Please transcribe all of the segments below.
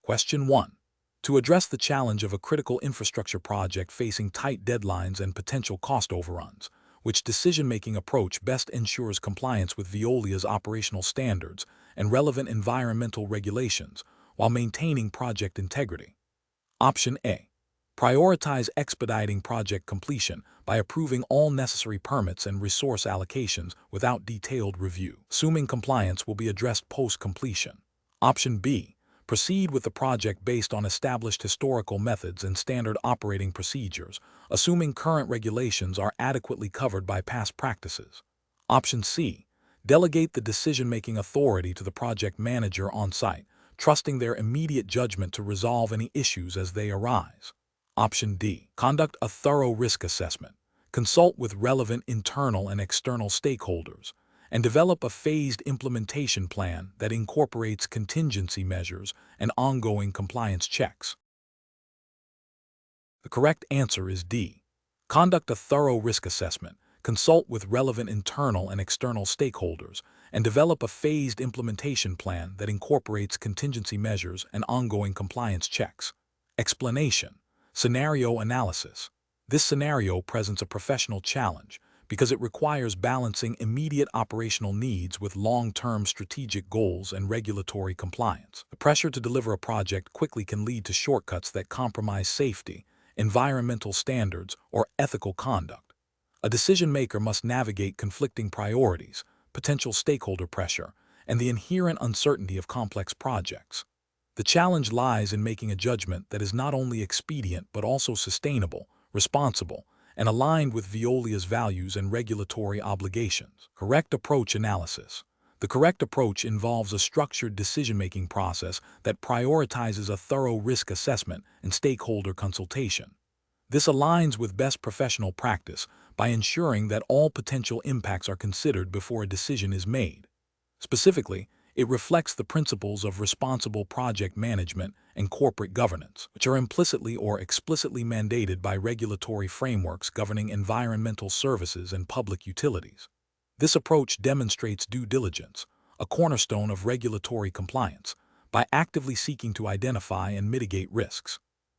Question 1. To address the challenge of a critical infrastructure project facing tight deadlines and potential cost overruns, which decision-making approach best ensures compliance with Veolia's operational standards and relevant environmental regulations while maintaining project integrity? Option A. Prioritize expediting project completion by approving all necessary permits and resource allocations without detailed review, assuming compliance will be addressed post-completion. Option B. Proceed with the project based on established historical methods and standard operating procedures, assuming current regulations are adequately covered by past practices. Option C. Delegate the decision-making authority to the project manager on site, trusting their immediate judgment to resolve any issues as they arise. Option D. Conduct a thorough risk assessment, consult with relevant internal and external stakeholders, and develop a phased implementation plan that incorporates contingency measures and ongoing compliance checks. The correct answer is D. Conduct a thorough risk assessment, consult with relevant internal and external stakeholders, and develop a phased implementation plan that incorporates contingency measures and ongoing compliance checks. Explanation. Scenario analysis. This scenario presents a professional challenge because it requires balancing immediate operational needs with long-term strategic goals and regulatory compliance. The pressure to deliver a project quickly can lead to shortcuts that compromise safety, environmental standards, or ethical conduct. A decision-maker must navigate conflicting priorities, potential stakeholder pressure, and the inherent uncertainty of complex projects. The challenge lies in making a judgment that is not only expedient but also sustainable, responsible, and aligned with Veolia's values and regulatory obligations. Correct approach analysis. The correct approach involves a structured decision-making process that prioritizes a thorough risk assessment and stakeholder consultation. This aligns with best professional practice by ensuring that all potential impacts are considered before a decision is made. Specifically, it reflects the principles of responsible project management and corporate governance, which are implicitly or explicitly mandated by regulatory frameworks governing environmental services and public utilities. This approach demonstrates due diligence, a cornerstone of regulatory compliance, by actively seeking to identify and mitigate risks.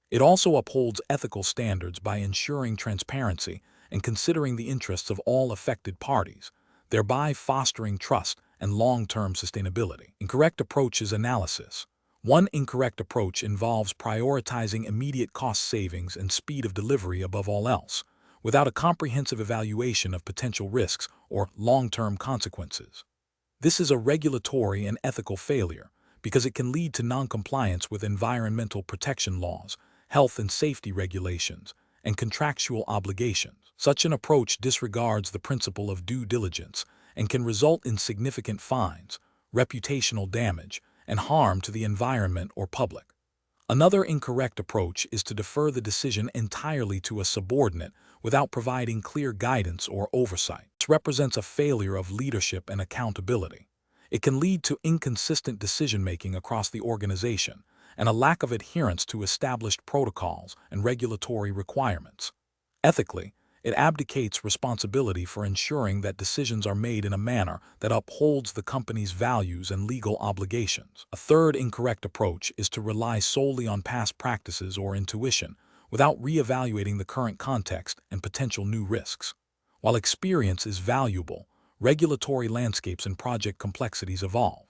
It also upholds ethical standards by ensuring transparency and considering the interests of all affected parties, thereby fostering trust and long-term sustainability. Incorrect approach is analysis. One incorrect approach involves prioritizing immediate cost savings and speed of delivery above all else, without a comprehensive evaluation of potential risks or long-term consequences. This is a regulatory and ethical failure because it can lead to non-compliance with environmental protection laws, health and safety regulations, and contractual obligations. Such an approach disregards the principle of due diligence and can result in significant fines, reputational damage, and harm to the environment or public. Another incorrect approach is to defer the decision entirely to a subordinate without providing clear guidance or oversight. This represents a failure of leadership and accountability. It can lead to inconsistent decision-making across the organization and a lack of adherence to established protocols and regulatory requirements. Ethically, it abdicates responsibility for ensuring that decisions are made in a manner that upholds the company's values and legal obligations. A third incorrect approach is to rely solely on past practices or intuition without re-evaluating the current context and potential new risks. While experience is valuable, regulatory landscapes and project complexities evolve.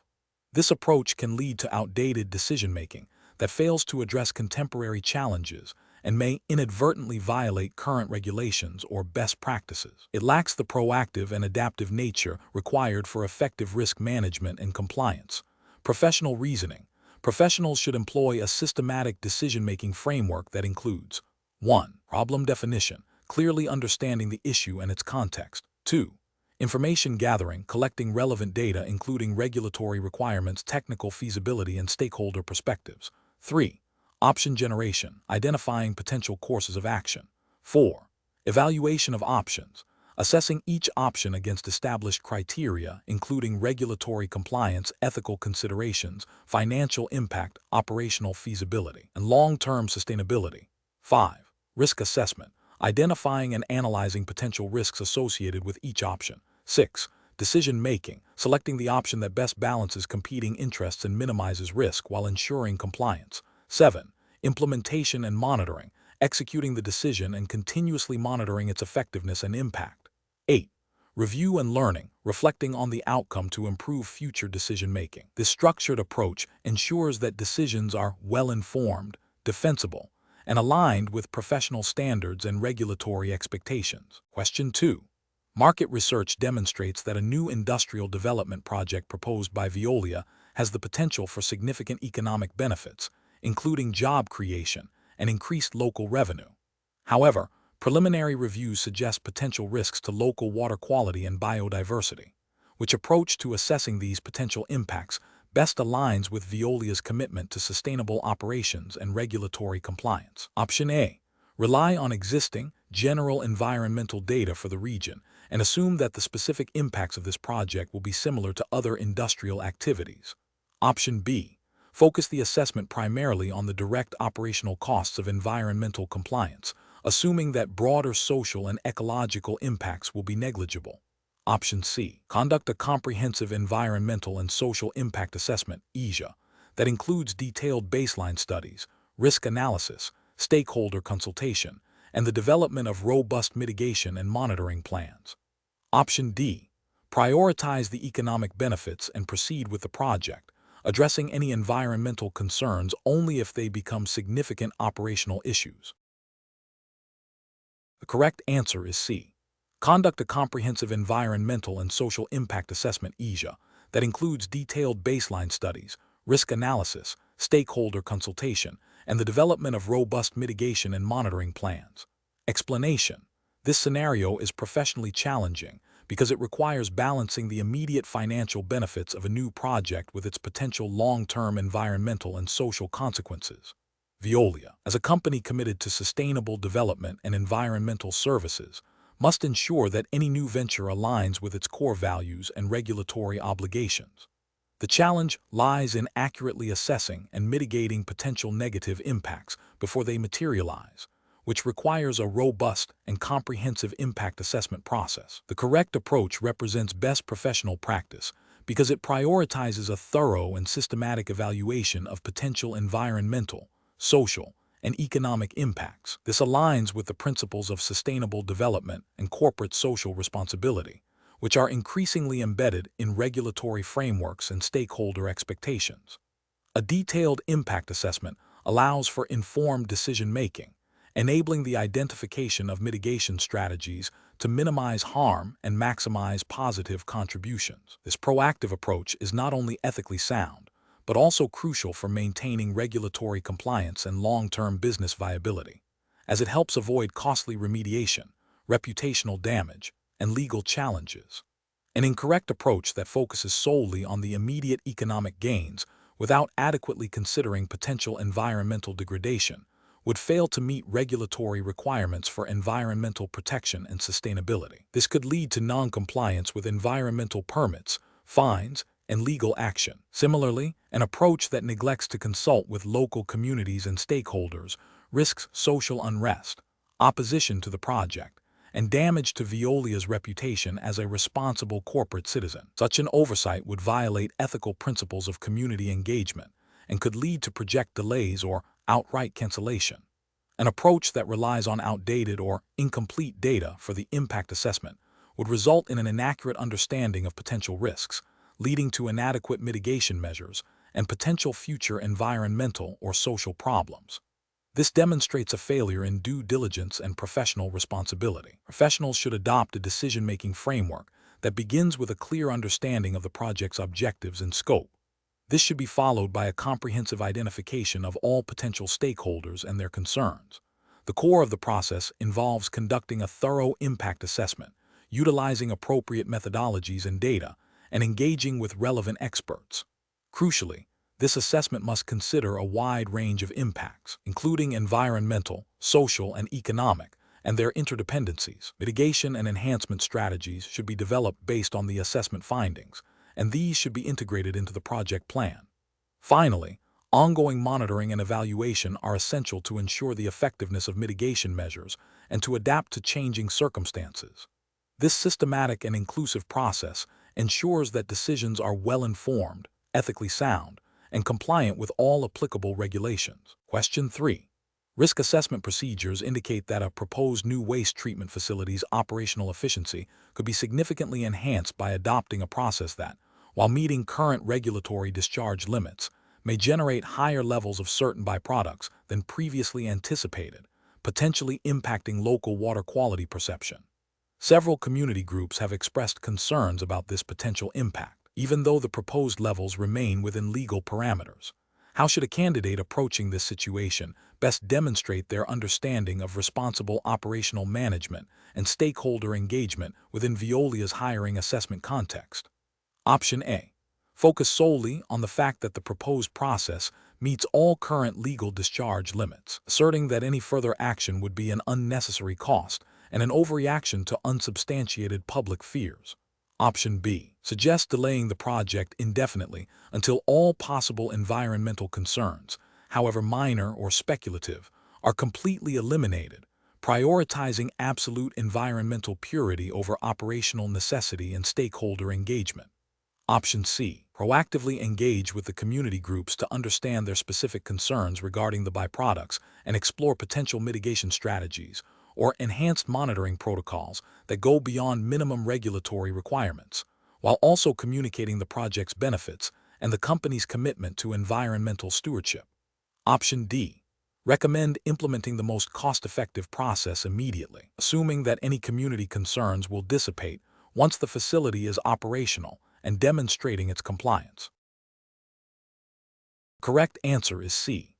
This approach can lead to outdated decision-making that fails to address contemporary challenges and may inadvertently violate current regulations or best practices. It lacks the proactive and adaptive nature required for effective risk management and compliance. Professional reasoning. Professionals should employ a systematic decision-making framework that includes 1. Problem definition, clearly understanding the issue and its context. 2. Information gathering, collecting relevant data including regulatory requirements, technical feasibility, and stakeholder perspectives. 3. Option generation, identifying potential courses of action. 4. Evaluation of options, assessing each option against established criteria, including regulatory compliance, ethical considerations, financial impact, operational feasibility, and long-term sustainability. 5. Risk assessment, identifying and analyzing potential risks associated with each option. 6. decision-making, selecting the option that best balances competing interests and minimizes risk while ensuring compliance. 7. Implementation and monitoring, executing the decision and continuously monitoring its effectiveness and impact. 8. Review and learning, reflecting on the outcome to improve future decision-making. This structured approach ensures that decisions are well-informed, defensible, and aligned with professional standards and regulatory expectations. Question 2. Market research demonstrates that a new industrial development project proposed by Veolia has the potential for significant economic benefits, including job creation and increased local revenue. However, preliminary reviews suggest potential risks to local water quality and biodiversity. Which approach to assessing these potential impacts best aligns with Veolia's commitment to sustainable operations and regulatory compliance? Option A. Rely on existing, general environmental data for the region and assume that the specific impacts of this project will be similar to other industrial activities. Option B. Focus the assessment primarily on the direct operational costs of environmental compliance, assuming that broader social and ecological impacts will be negligible. Option C. Conduct a comprehensive environmental and social impact assessment (ESIA) that includes detailed baseline studies, risk analysis, stakeholder consultation, and the development of robust mitigation and monitoring plans. Option D. Prioritize the economic benefits and proceed with the project, addressing any environmental concerns only if they become significant operational issues. The correct answer is C. Conduct a comprehensive environmental and social impact assessment (ESIA) that includes detailed baseline studies, risk analysis, stakeholder consultation, and the development of robust mitigation and monitoring plans. Explanation: this scenario is professionally challenging because it requires balancing the immediate financial benefits of a new project with its potential long-term environmental and social consequences. Veolia, as a company committed to sustainable development and environmental services, must ensure that any new venture aligns with its core values and regulatory obligations. The challenge lies in accurately assessing and mitigating potential negative impacts before they materialize, which requires a robust and comprehensive impact assessment process. The correct approach represents best professional practice because it prioritizes a thorough and systematic evaluation of potential environmental, social, and economic impacts. This aligns with the principles of sustainable development and corporate social responsibility, which are increasingly embedded in regulatory frameworks and stakeholder expectations. A detailed impact assessment allows for informed decision-making, enabling the identification of mitigation strategies to minimize harm and maximize positive contributions. This proactive approach is not only ethically sound, but also crucial for maintaining regulatory compliance and long-term business viability, as it helps avoid costly remediation, reputational damage, and legal challenges. An incorrect approach that focuses solely on the immediate economic gains without adequately considering potential environmental degradation would fail to meet regulatory requirements for environmental protection and sustainability. This could lead to non-compliance with environmental permits, fines, and legal action. Similarly, an approach that neglects to consult with local communities and stakeholders risks social unrest, opposition to the project, and damage to Veolia's reputation as a responsible corporate citizen. Such an oversight would violate ethical principles of community engagement and could lead to project delays or outright cancellation. An approach that relies on outdated or incomplete data for the impact assessment would result in an inaccurate understanding of potential risks, leading to inadequate mitigation measures and potential future environmental or social problems. This demonstrates a failure in due diligence and professional responsibility. Professionals should adopt a decision-making framework that begins with a clear understanding of the project's objectives and scope. This should be followed by a comprehensive identification of all potential stakeholders and their concerns. The core of the process involves conducting a thorough impact assessment, utilizing appropriate methodologies and data, and engaging with relevant experts. Crucially, this assessment must consider a wide range of impacts, including environmental, social, and economic, and their interdependencies. Mitigation and enhancement strategies should be developed based on the assessment findings, and these should be integrated into the project plan. Finally, ongoing monitoring and evaluation are essential to ensure the effectiveness of mitigation measures and to adapt to changing circumstances. This systematic and inclusive process ensures that decisions are well-informed, ethically sound, and compliant with all applicable regulations. Question 3. Risk assessment procedures indicate that a proposed new waste treatment facility's operational efficiency could be significantly enhanced by adopting a process that, while meeting current regulatory discharge limits, may generate higher levels of certain byproducts than previously anticipated, potentially impacting local water quality perception. Several community groups have expressed concerns about this potential impact, even though the proposed levels remain within legal parameters. How should a candidate approaching this situation best demonstrate their understanding of responsible operational management and stakeholder engagement within Veolia's hiring assessment context? Option A. Focus solely on the fact that the proposed process meets all current legal discharge limits, asserting that any further action would be an unnecessary cost and an overreaction to unsubstantiated public fears. Option B. Suggest delaying the project indefinitely until all possible environmental concerns, however minor or speculative, are completely eliminated, prioritizing absolute environmental purity over operational necessity and stakeholder engagement. Option C. Proactively engage with the community groups to understand their specific concerns regarding the byproducts and explore potential mitigation strategies or enhanced monitoring protocols that go beyond minimum regulatory requirements, while also communicating the project's benefits and the company's commitment to environmental stewardship. Option D. Recommend implementing the most cost-effective process immediately, assuming that any community concerns will dissipate once the facility is operational and demonstrating its compliance. Correct answer is C.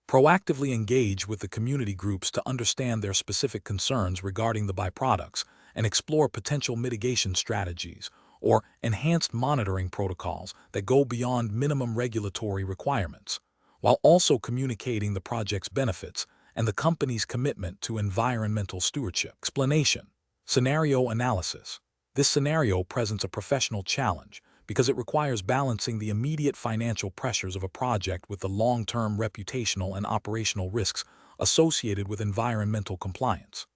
Proactively engage with the community groups to understand their specific concerns regarding the byproducts and explore potential mitigation strategies or enhanced monitoring protocols that go beyond minimum regulatory requirements, while also communicating the project's benefits and the company's commitment to environmental stewardship. Explanation. Scenario analysis. This scenario presents a professional challenge because it requires balancing the immediate financial pressures of a project with the long-term reputational and operational risks associated with environmental compliance.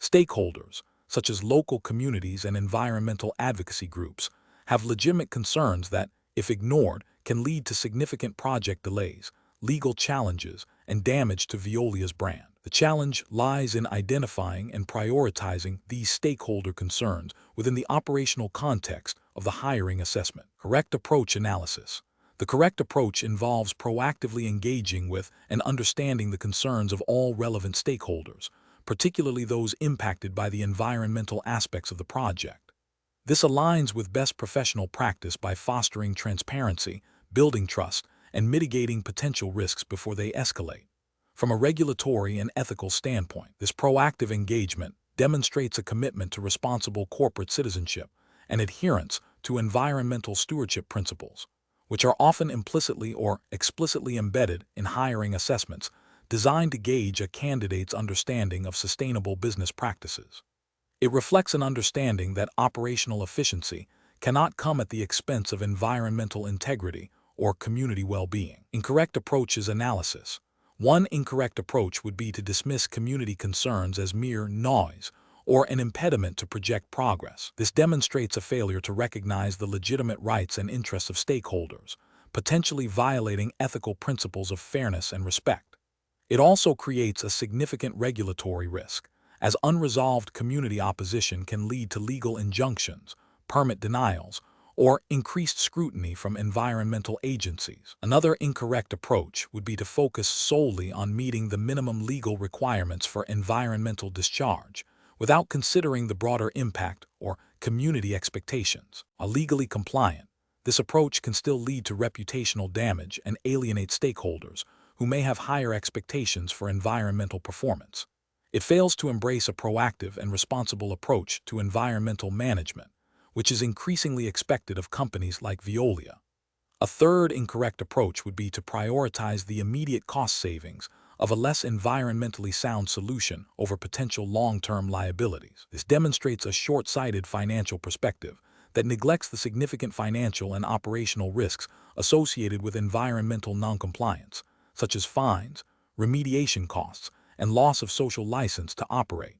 Stakeholders, such as local communities and environmental advocacy groups, have legitimate concerns that, if ignored, can lead to significant project delays, legal challenges, and damage to Veolia's brand. The challenge lies in identifying and prioritizing these stakeholder concerns within the operational context of the hiring assessment. Correct approach analysis. The correct approach involves proactively engaging with and understanding the concerns of all relevant stakeholders, particularly those impacted by the environmental aspects of the project. This aligns with best professional practice by fostering transparency, building trust, and mitigating potential risks before they escalate. From a regulatory and ethical standpoint, this proactive engagement demonstrates a commitment to responsible corporate citizenship and adherence to environmental stewardship principles, which are often implicitly or explicitly embedded in hiring assessments designed to gauge a candidate's understanding of sustainable business practices. It reflects an understanding that operational efficiency cannot come at the expense of environmental integrity or community well-being. Incorrect approaches analysis. One incorrect approach would be to dismiss community concerns as mere noise or an impediment to project progress. This demonstrates a failure to recognize the legitimate rights and interests of stakeholders, potentially violating ethical principles of fairness and respect. It also creates a significant regulatory risk, as unresolved community opposition can lead to legal injunctions, permit denials, or increased scrutiny from environmental agencies. Another incorrect approach would be to focus solely on meeting the minimum legal requirements for environmental discharge, without considering the broader impact or community expectations. While legally compliant, this approach can still lead to reputational damage and alienate stakeholders who may have higher expectations for environmental performance. It fails to embrace a proactive and responsible approach to environmental management, which is increasingly expected of companies like Veolia. A third incorrect approach would be to prioritize the immediate cost savings of a less environmentally sound solution over potential long-term liabilities. This demonstrates a short-sighted financial perspective that neglects the significant financial and operational risks associated with environmental noncompliance, such as fines, remediation costs, and loss of social license to operate.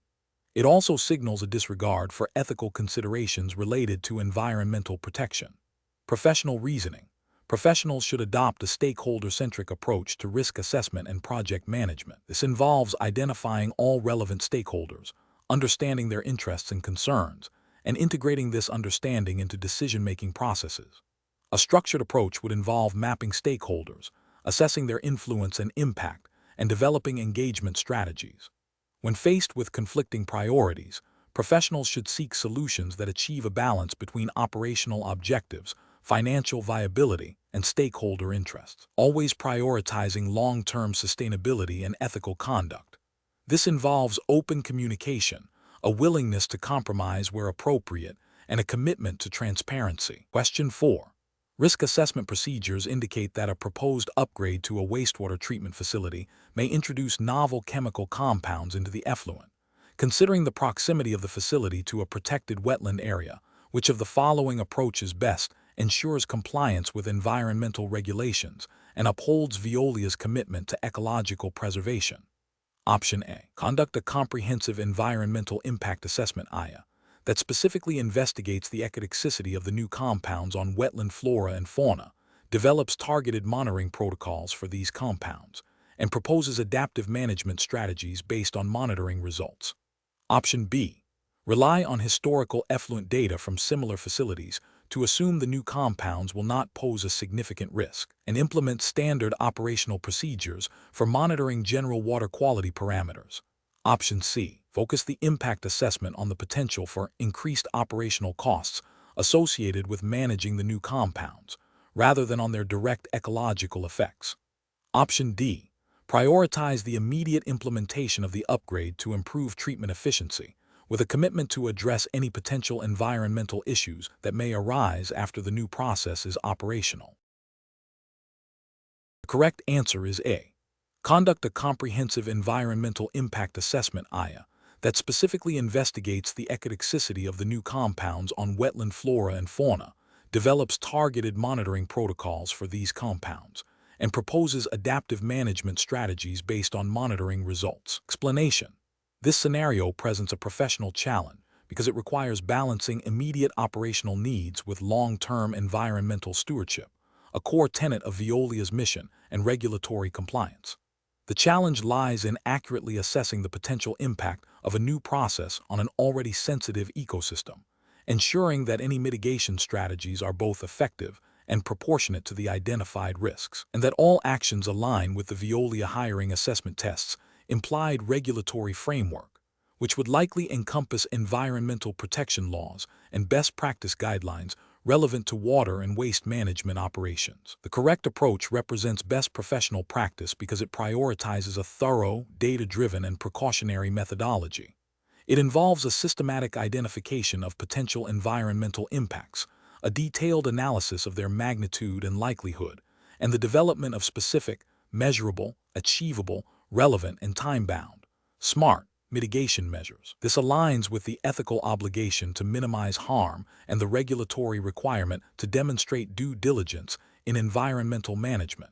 It also signals a disregard for ethical considerations related to environmental protection. Professional reasoning. Professionals should adopt a stakeholder-centric approach to risk assessment and project management. This involves identifying all relevant stakeholders, understanding their interests and concerns, and integrating this understanding into decision-making processes. A structured approach would involve mapping stakeholders, assessing their influence and impact, and developing engagement strategies. When faced with conflicting priorities, professionals should seek solutions that achieve a balance between operational objectives, financial viability, and stakeholder interests, always prioritizing long-term sustainability and ethical conduct. This involves open communication, a willingness to compromise where appropriate, and a commitment to transparency. Question 4. Risk assessment procedures indicate that a proposed upgrade to a wastewater treatment facility may introduce novel chemical compounds into the effluent. Considering the proximity of the facility to a protected wetland area, which of the following approaches best ensures compliance with environmental regulations and upholds Veolia's commitment to ecological preservation? Option A. Conduct a comprehensive environmental impact assessment IA that specifically investigates the ecotoxicity of the new compounds on wetland flora and fauna, develops targeted monitoring protocols for these compounds, and proposes adaptive management strategies based on monitoring results. Option B. Rely on historical effluent data from similar facilities to assume the new compounds will not pose a significant risk, and implement standard operational procedures for monitoring general water quality parameters. Option C. Focus the impact assessment on the potential for increased operational costs associated with managing the new compounds, rather than on their direct ecological effects. Option D. Prioritize the immediate implementation of the upgrade to improve treatment efficiency, with a commitment to address any potential environmental issues that may arise after the new process is operational. The correct answer is A. Conduct a comprehensive environmental impact assessment IA that specifically investigates the ecotoxicity of the new compounds on wetland flora and fauna, develops targeted monitoring protocols for these compounds, and proposes adaptive management strategies based on monitoring results. Explanation. This scenario presents a professional challenge because it requires balancing immediate operational needs with long-term environmental stewardship, a core tenet of Veolia's mission and regulatory compliance. The challenge lies in accurately assessing the potential impact of a new process on an already sensitive ecosystem, ensuring that any mitigation strategies are both effective and proportionate to the identified risks, and that all actions align with the Veolia hiring assessment test's implied regulatory framework, which would likely encompass environmental protection laws and best practice guidelines relevant to water and waste management operations. The correct approach represents best professional practice because it prioritizes a thorough, data-driven, and precautionary methodology. It involves a systematic identification of potential environmental impacts, a detailed analysis of their magnitude and likelihood, and the development of specific, measurable, achievable, relevant, and time-bound, SMART mitigation measures. This aligns with the ethical obligation to minimize harm and the regulatory requirement to demonstrate due diligence in environmental management.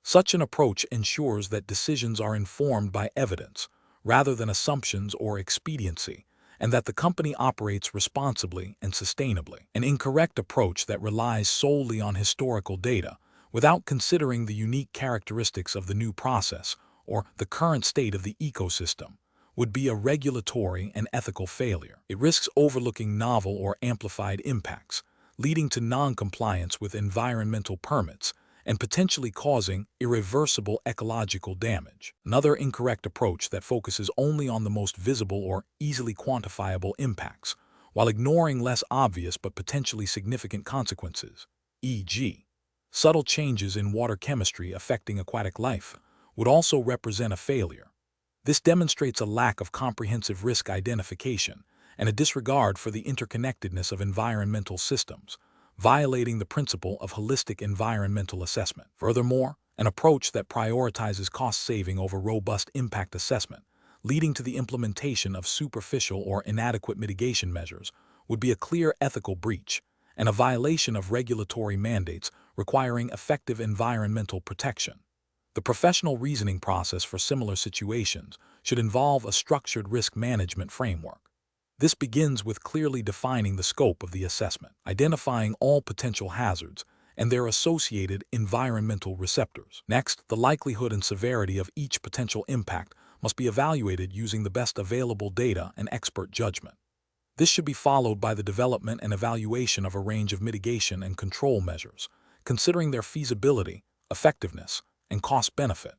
Such an approach ensures that decisions are informed by evidence rather than assumptions or expediency, and that the company operates responsibly and sustainably. An incorrect approach that relies solely on historical data without considering the unique characteristics of the new process or the current state of the ecosystem would be a regulatory and ethical failure. It risks overlooking novel or amplified impacts, leading to non-compliance with environmental permits and potentially causing irreversible ecological damage. Another incorrect approach that focuses only on the most visible or easily quantifiable impacts, while ignoring less obvious but potentially significant consequences, e.g., subtle changes in water chemistry affecting aquatic life, would also represent a failure. This demonstrates a lack of comprehensive risk identification and a disregard for the interconnectedness of environmental systems, violating the principle of holistic environmental assessment. Furthermore, an approach that prioritizes cost saving over robust impact assessment, leading to the implementation of superficial or inadequate mitigation measures, would be a clear ethical breach and a violation of regulatory mandates requiring effective environmental protection. The professional reasoning process for similar situations should involve a structured risk management framework, This begins with clearly defining the scope of the assessment, identifying all potential hazards and their associated environmental receptors. Next, the likelihood and severity of each potential impact must be evaluated using the best available data and expert judgment. This should be followed by the development and evaluation of a range of mitigation and control measures, considering their feasibility, effectiveness, and cost-benefit.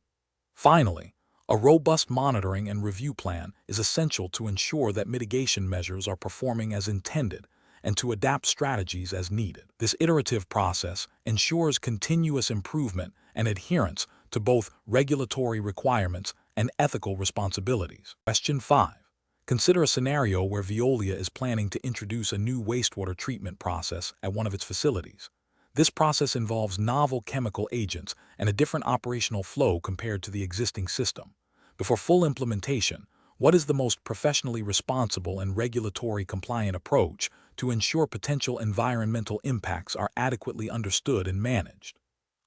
Finally, a robust monitoring and review plan is essential to ensure that mitigation measures are performing as intended and to adapt strategies as needed. This iterative process ensures continuous improvement and adherence to both regulatory requirements and ethical responsibilities. Question 5. Consider a scenario where Veolia is planning to introduce a new wastewater treatment process at one of its facilities. This process involves novel chemical agents and a different operational flow compared to the existing system. Before full implementation, what is the most professionally responsible and regulatory compliant approach to ensure potential environmental impacts are adequately understood and managed?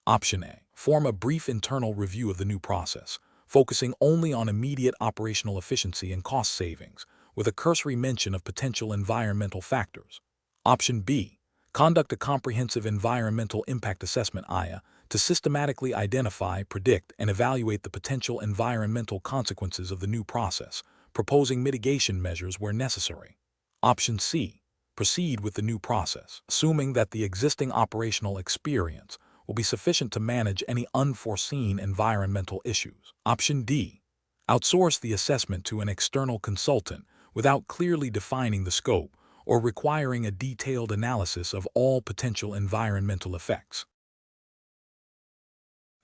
Option A. Form a brief internal review of the new process, focusing only on immediate operational efficiency and cost savings, with a cursory mention of potential environmental factors. Option B. Conduct a comprehensive environmental impact assessment (IA) to systematically identify, predict, and evaluate the potential environmental consequences of the new process, proposing mitigation measures where necessary. Option C. Proceed with the new process, assuming that the existing operational experience will be sufficient to manage any unforeseen environmental issues. Option D. Outsource the assessment to an external consultant without clearly defining the scope or requiring a detailed analysis of all potential environmental effects.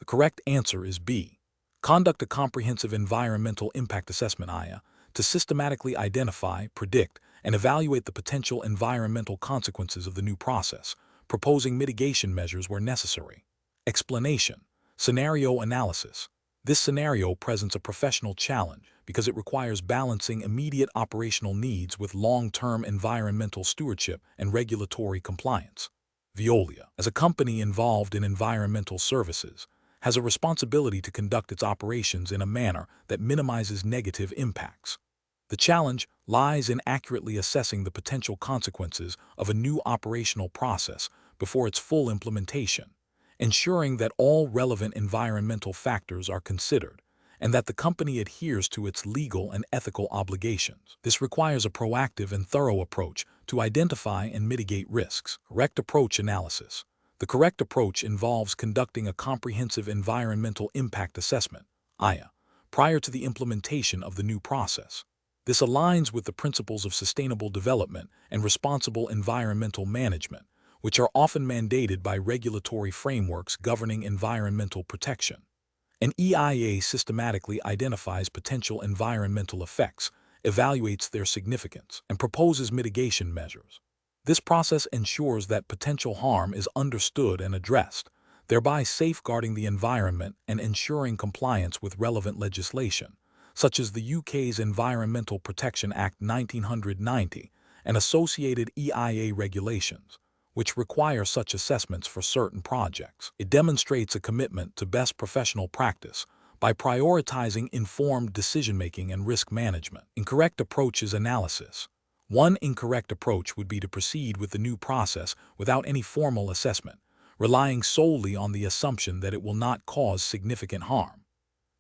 The correct answer is B. Conduct a comprehensive environmental impact assessment (IA) to systematically identify, predict, and evaluate the potential environmental consequences of the new process, proposing mitigation measures where necessary. Explanation. Scenario analysis. This scenario presents a professional challenge because it requires balancing immediate operational needs with long-term environmental stewardship and regulatory compliance. Veolia, as a company involved in environmental services, has a responsibility to conduct its operations in a manner that minimizes negative impacts. The challenge lies in accurately assessing the potential consequences of a new operational process before its full implementation, ensuring that all relevant environmental factors are considered and that the company adheres to its legal and ethical obligations. This requires a proactive and thorough approach to identify and mitigate risks. Correct approach analysis. The correct approach involves conducting a comprehensive environmental impact assessment (IA) prior to the implementation of the new process. This aligns with the principles of sustainable development and responsible environmental management, which are often mandated by regulatory frameworks governing environmental protection. An EIA systematically identifies potential environmental effects, evaluates their significance, and proposes mitigation measures. This process ensures that potential harm is understood and addressed, thereby safeguarding the environment and ensuring compliance with relevant legislation, such as the UK's Environmental Protection Act 1990 and associated EIA regulations, which require such assessments for certain projects. It demonstrates a commitment to best professional practice by prioritizing informed decision-making and risk management. Incorrect approaches analysis. One incorrect approach would be to proceed with the new process without any formal assessment, relying solely on the assumption that it will not cause significant harm.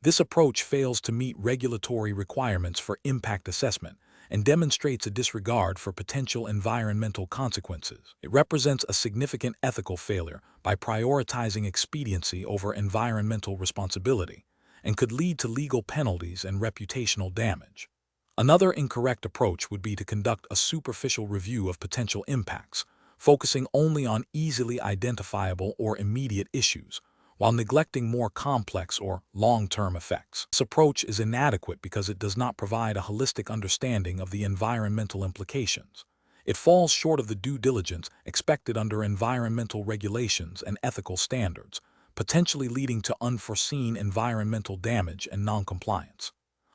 This approach fails to meet regulatory requirements for impact assessment and demonstrates a disregard for potential environmental consequences. It represents a significant ethical failure by prioritizing expediency over environmental responsibility and could lead to legal penalties and reputational damage. Another incorrect approach would be to conduct a superficial review of potential impacts, focusing only on easily identifiable or immediate issues, while neglecting more complex or long-term effects. This approach is inadequate because it does not provide a holistic understanding of the environmental implications. It falls short of the due diligence expected under environmental regulations and ethical standards, potentially leading to unforeseen environmental damage and noncompliance.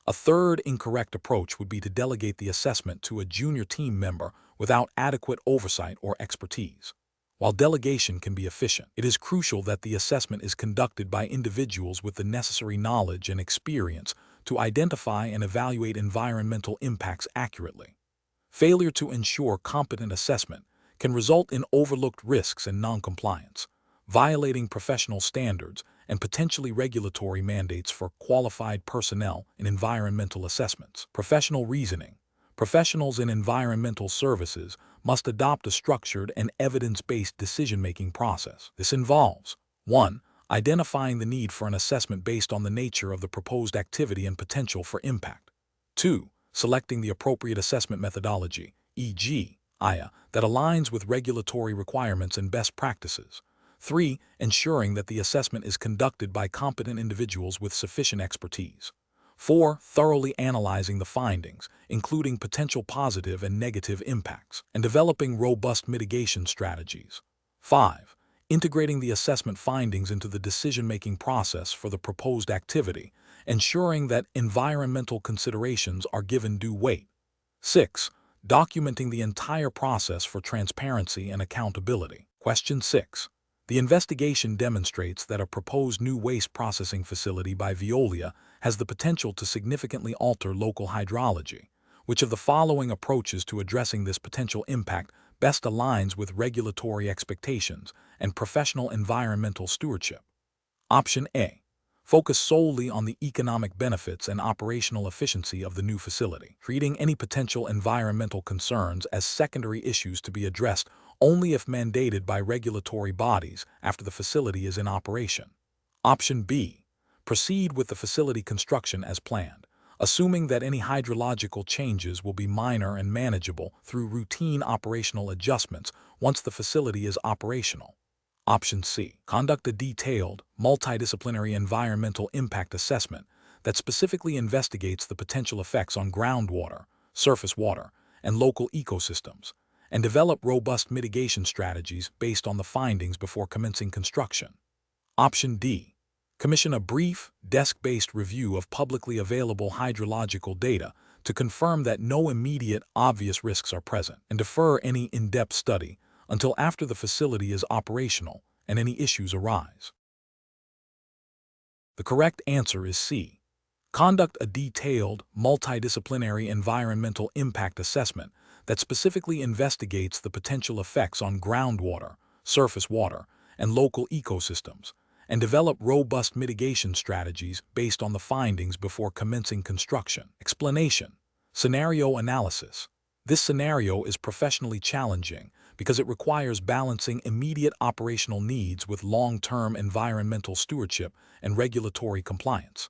A third incorrect approach would be to delegate the assessment to a junior team member without adequate oversight or expertise. While delegation can be efficient, it is crucial that the assessment is conducted by individuals with the necessary knowledge and experience to identify and evaluate environmental impacts accurately. Failure to ensure competent assessment can result in overlooked risks and noncompliance, violating professional standards and potentially regulatory mandates for qualified personnel in environmental assessments. Professional reasoning. Professionals in environmental services must adopt a structured and evidence-based decision-making process. This involves 1. Identifying the need for an assessment based on the nature of the proposed activity and potential for impact. 2. Selecting the appropriate assessment methodology, e.g., IA, that aligns with regulatory requirements and best practices. 3. Ensuring that the assessment is conducted by competent individuals with sufficient expertise. 4. Thoroughly analyzing the findings, including potential positive and negative impacts, and developing robust mitigation strategies. 5. Integrating the assessment findings into the decision-making process for the proposed activity, ensuring that environmental considerations are given due weight. 6. Documenting the entire process for transparency and accountability. Question 6. The investigation demonstrates that a proposed new waste processing facility by Veolia has the potential to significantly alter local hydrology. Which of the following approaches to addressing this potential impact best aligns with regulatory expectations and professional environmental stewardship? Option A. Focus solely on the economic benefits and operational efficiency of the new facility, treating any potential environmental concerns as secondary issues to be addressed only if mandated by regulatory bodies after the facility is in operation. Option B. Proceed with the facility construction as planned, assuming that any hydrological changes will be minor and manageable through routine operational adjustments once the facility is operational. Option C. Conduct a detailed, multidisciplinary environmental impact assessment that specifically investigates the potential effects on groundwater, surface water, and local ecosystems, and develop robust mitigation strategies based on the findings before commencing construction. Option D. Commission a brief, desk-based review of publicly available hydrological data to confirm that no immediate, obvious risks are present, and defer any in-depth study until after the facility is operational and any issues arise. The correct answer is C. Conduct a detailed, multidisciplinary environmental impact assessment that specifically investigates the potential effects on groundwater, surface water, and local ecosystems, and develop robust mitigation strategies based on the findings before commencing construction. Explanation. Scenario analysis. This scenario is professionally challenging because it requires balancing immediate operational needs with long-term environmental stewardship and regulatory compliance.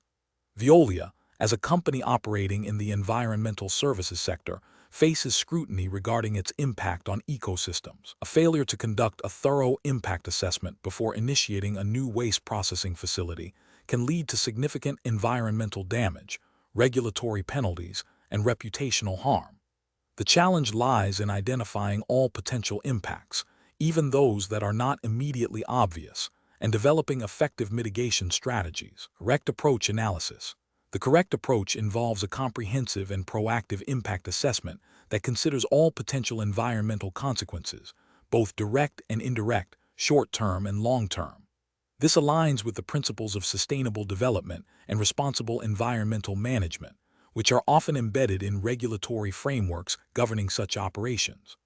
Veolia, as a company operating in the environmental services sector, faces scrutiny regarding its impact on ecosystems. A failure to conduct a thorough impact assessment before initiating a new waste processing facility can lead to significant environmental damage, regulatory penalties, and reputational harm. The challenge lies in identifying all potential impacts, even those that are not immediately obvious, and developing effective mitigation strategies. Correct approach analysis. The correct approach involves a comprehensive and proactive impact assessment that considers all potential environmental consequences, both direct and indirect, short-term and long-term. This aligns with the principles of sustainable development and responsible environmental management, which are often embedded in regulatory frameworks governing such operations.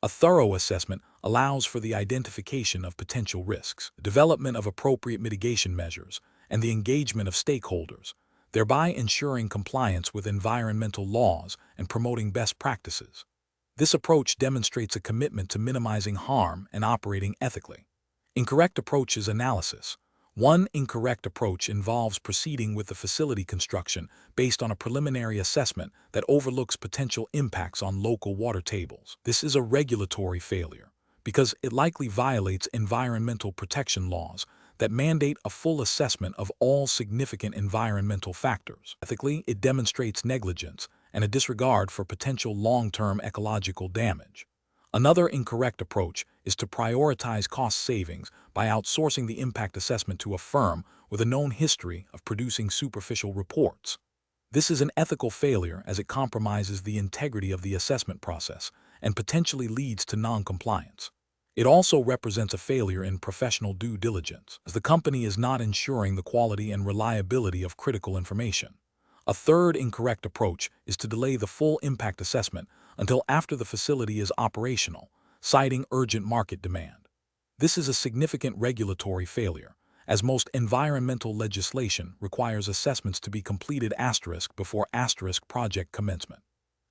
A thorough assessment allows for the identification of potential risks, the development of appropriate mitigation measures, and the engagement of stakeholders, thereby ensuring compliance with environmental laws and promoting best practices. This approach demonstrates a commitment to minimizing harm and operating ethically. Incorrect approaches analysis. One incorrect approach involves proceeding with the facility construction based on a preliminary assessment that overlooks potential impacts on local water tables. This is a regulatory failure because it likely violates environmental protection laws that mandate a full assessment of all significant environmental factors. Ethically, it demonstrates negligence and a disregard for potential long-term ecological damage. Another incorrect approach is to prioritize cost savings by outsourcing the impact assessment to a firm with a known history of producing superficial reports. This is an ethical failure as it compromises the integrity of the assessment process and potentially leads to non-compliance. It also represents a failure in professional due diligence, as the company is not ensuring the quality and reliability of critical information. A third incorrect approach is to delay the full impact assessment until after the facility is operational, citing urgent market demand. This is a significant regulatory failure, as most environmental legislation requires assessments to be completed before project commencement.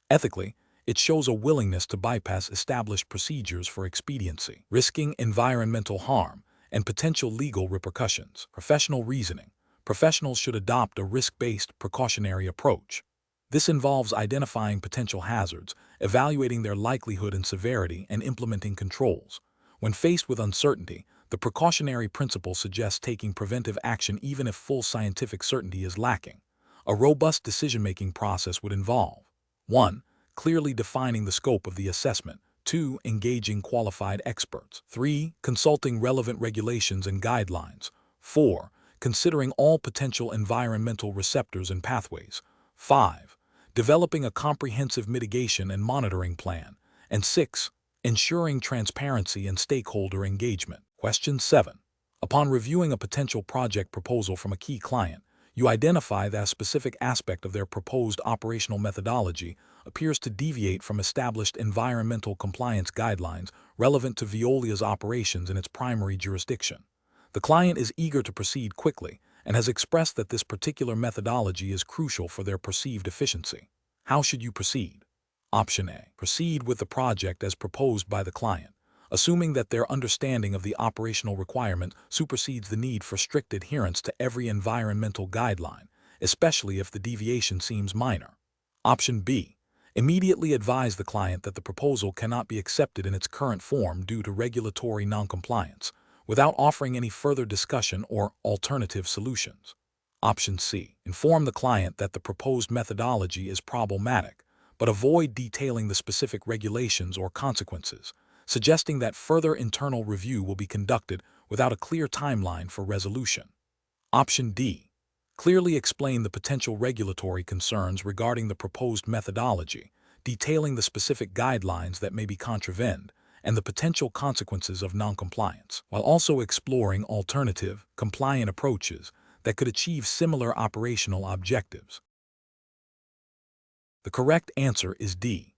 Ethically, it shows a willingness to bypass established procedures for expediency, risking environmental harm and potential legal repercussions. Professional reasoning. Professionals should adopt a risk-based, precautionary approach. This involves identifying potential hazards, evaluating their likelihood and severity, and implementing controls. When faced with uncertainty, the precautionary principle suggests taking preventive action even if full scientific certainty is lacking. A robust decision-making process would involve 1. Clearly defining the scope of the assessment. 2. Engaging qualified experts. 3. Consulting relevant regulations and guidelines. 4. Considering all potential environmental receptors and pathways. 5. Developing a comprehensive mitigation and monitoring plan. And 6. Ensuring transparency and stakeholder engagement. Question 7. Upon reviewing a potential project proposal from a key client, you identify that a specific aspect of their proposed operational methodology appears to deviate from established environmental compliance guidelines relevant to Veolia's operations in its primary jurisdiction. The client is eager to proceed quickly and has expressed that this particular methodology is crucial for their perceived efficiency. How should you proceed? Option A. Proceed with the project as proposed by the client, assuming that their understanding of the operational requirement supersedes the need for strict adherence to every environmental guideline, especially if the deviation seems minor. Option B. Immediately advise the client that the proposal cannot be accepted in its current form due to regulatory noncompliance, without offering any further discussion or alternative solutions. Option C. Inform the client that the proposed methodology is problematic, but avoid detailing the specific regulations or consequences, suggesting that further internal review will be conducted without a clear timeline for resolution. Option D. Clearly explain the potential regulatory concerns regarding the proposed methodology, detailing the specific guidelines that may be contravened and the potential consequences of noncompliance, while also exploring alternative, compliant approaches that could achieve similar operational objectives. The correct answer is D.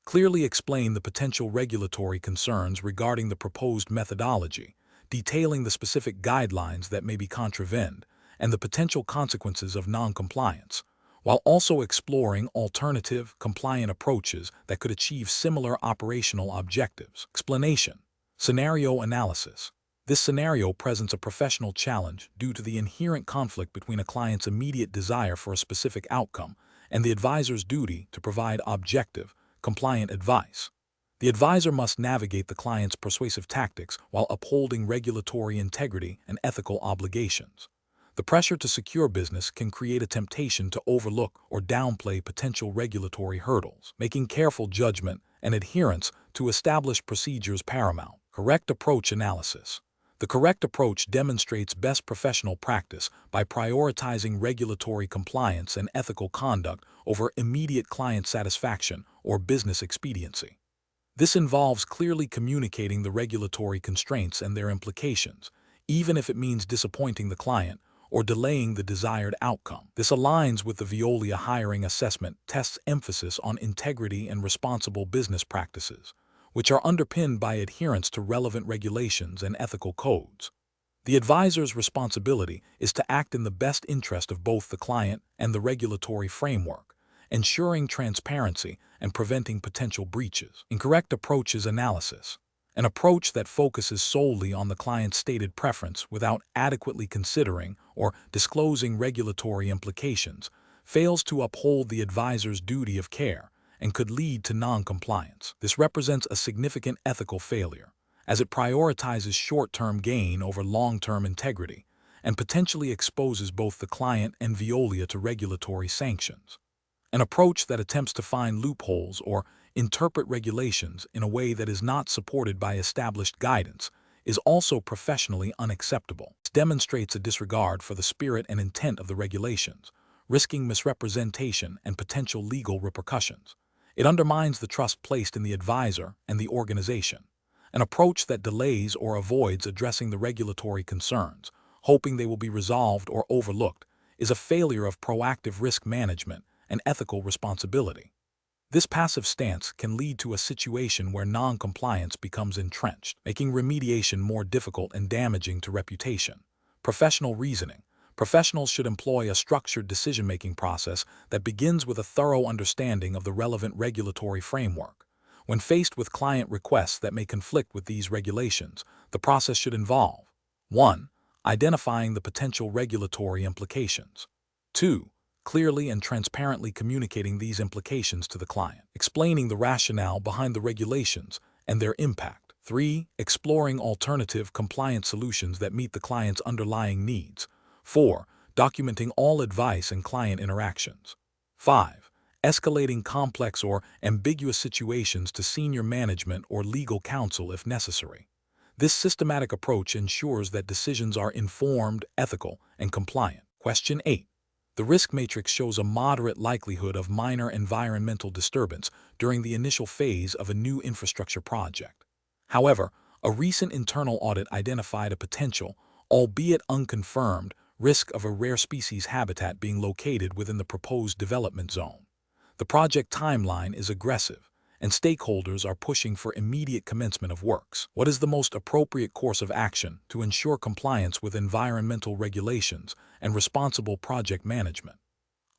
Clearly explain the potential regulatory concerns regarding the proposed methodology, detailing the specific guidelines that may be contravened and the potential consequences of noncompliance, while also exploring alternative, compliant approaches that could achieve similar operational objectives. Explanation. Scenario analysis. This scenario presents a professional challenge due to the inherent conflict between a client's immediate desire for a specific outcome and the advisor's duty to provide objective, compliant advice. The advisor must navigate the client's persuasive tactics while upholding regulatory integrity and ethical obligations. The pressure to secure business can create a temptation to overlook or downplay potential regulatory hurdles, making careful judgment and adherence to established procedures paramount. Correct approach analysis. The correct approach demonstrates best professional practice by prioritizing regulatory compliance and ethical conduct over immediate client satisfaction or business expediency. This involves clearly communicating the regulatory constraints and their implications, even if it means disappointing the client or delaying the desired outcome. This aligns with the Veolia hiring assessment test's emphasis on integrity and responsible business practices, which are underpinned by adherence to relevant regulations and ethical codes. The advisor's responsibility is to act in the best interest of both the client and the regulatory framework, ensuring transparency and preventing potential breaches. Incorrect approaches analysis. An approach that focuses solely on the client's stated preference without adequately considering or disclosing regulatory implications fails to uphold the advisor's duty of care and could lead to non-compliance. This represents a significant ethical failure, as it prioritizes short-term gain over long-term integrity and potentially exposes both the client and Veolia to regulatory sanctions. An approach that attempts to find loopholes or interpret regulations in a way that is not supported by established guidance is also professionally unacceptable. It demonstrates a disregard for the spirit and intent of the regulations, risking misrepresentation and potential legal repercussions. It undermines the trust placed in the advisor and the organization. An approach that delays or avoids addressing the regulatory concerns, hoping they will be resolved or overlooked, is a failure of proactive risk management and ethical responsibility. This passive stance can lead to a situation where non-compliance becomes entrenched, making remediation more difficult and damaging to reputation. Professional reasoning. Professionals should employ a structured decision-making process that begins with a thorough understanding of the relevant regulatory framework. When faced with client requests that may conflict with these regulations, the process should involve 1. Identifying the potential regulatory implications. 2. Clearly and transparently communicating these implications to the client, explaining the rationale behind the regulations and their impact. 3. Exploring alternative compliance solutions that meet the client's underlying needs. 4. Documenting all advice and client interactions. 5. Escalating complex or ambiguous situations to senior management or legal counsel if necessary. This systematic approach ensures that decisions are informed, ethical, and compliant. Question 8. The risk matrix shows a moderate likelihood of minor environmental disturbance during the initial phase of a new infrastructure project. However, a recent internal audit identified a potential, albeit unconfirmed, risk of a rare species habitat being located within the proposed development zone. The project timeline is aggressive, and stakeholders are pushing for immediate commencement of works. What is the most appropriate course of action to ensure compliance with environmental regulations and responsible project management?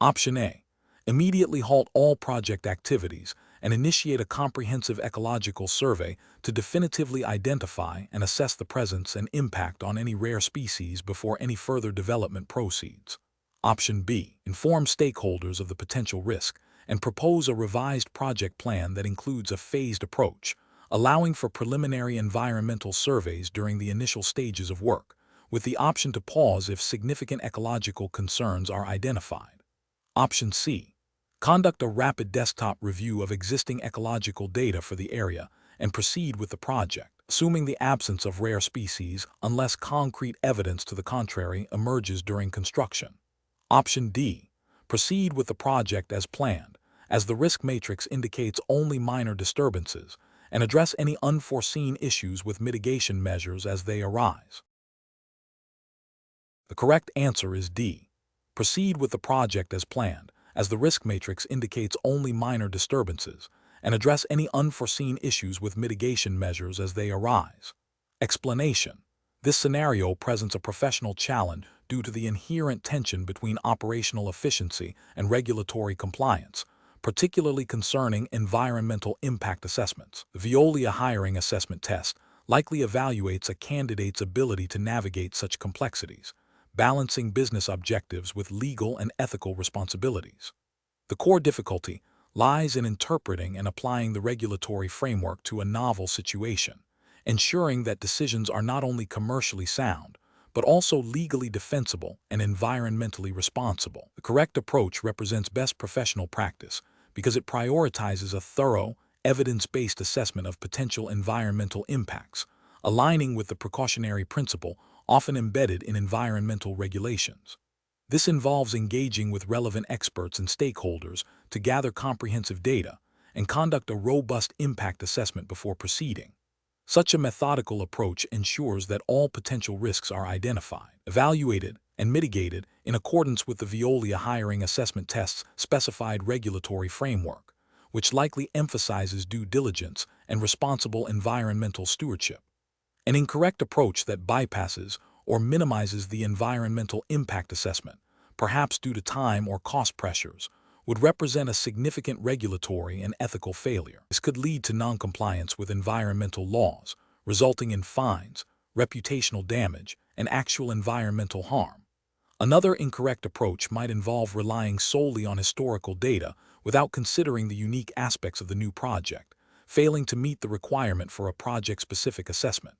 Option A. Immediately halt all project activities and initiate a comprehensive ecological survey to definitively identify and assess the presence and impact on any rare species before any further development proceeds. Option B. Inform stakeholders of the potential risk and propose a revised project plan that includes a phased approach, allowing for preliminary environmental surveys during the initial stages of work, with the option to pause if significant ecological concerns are identified. Option C. Conduct a rapid desktop review of existing ecological data for the area and proceed with the project, assuming the absence of rare species unless concrete evidence to the contrary emerges during construction. Option D. Proceed with the project as planned, as the risk matrix indicates only minor disturbances, and address any unforeseen issues with mitigation measures as they arise. The correct answer is D. Proceed with the project as planned, as the risk matrix indicates only minor disturbances, and address any unforeseen issues with mitigation measures as they arise. Explanation. This scenario presents a professional challenge due to the inherent tension between operational efficiency and regulatory compliance, particularly concerning environmental impact assessments. The Veolia hiring assessment test likely evaluates a candidate's ability to navigate such complexities, balancing business objectives with legal and ethical responsibilities. The core difficulty lies in interpreting and applying the regulatory framework to a novel situation, ensuring that decisions are not only commercially sound, but also legally defensible and environmentally responsible. The correct approach represents best professional practice because it prioritizes a thorough, evidence-based assessment of potential environmental impacts, aligning with the precautionary principle often embedded in environmental regulations. This involves engaging with relevant experts and stakeholders to gather comprehensive data and conduct a robust impact assessment before proceeding. Such a methodical approach ensures that all potential risks are identified, evaluated, and mitigated in accordance with the Veolia hiring assessment test's specified regulatory framework, which likely emphasizes due diligence and responsible environmental stewardship. An incorrect approach that bypasses or minimizes the environmental impact assessment, perhaps due to time or cost pressures, would represent a significant regulatory and ethical failure. This could lead to noncompliance with environmental laws, resulting in fines, reputational damage, and actual environmental harm. Another incorrect approach might involve relying solely on historical data without considering the unique aspects of the new project, failing to meet the requirement for a project-specific assessment.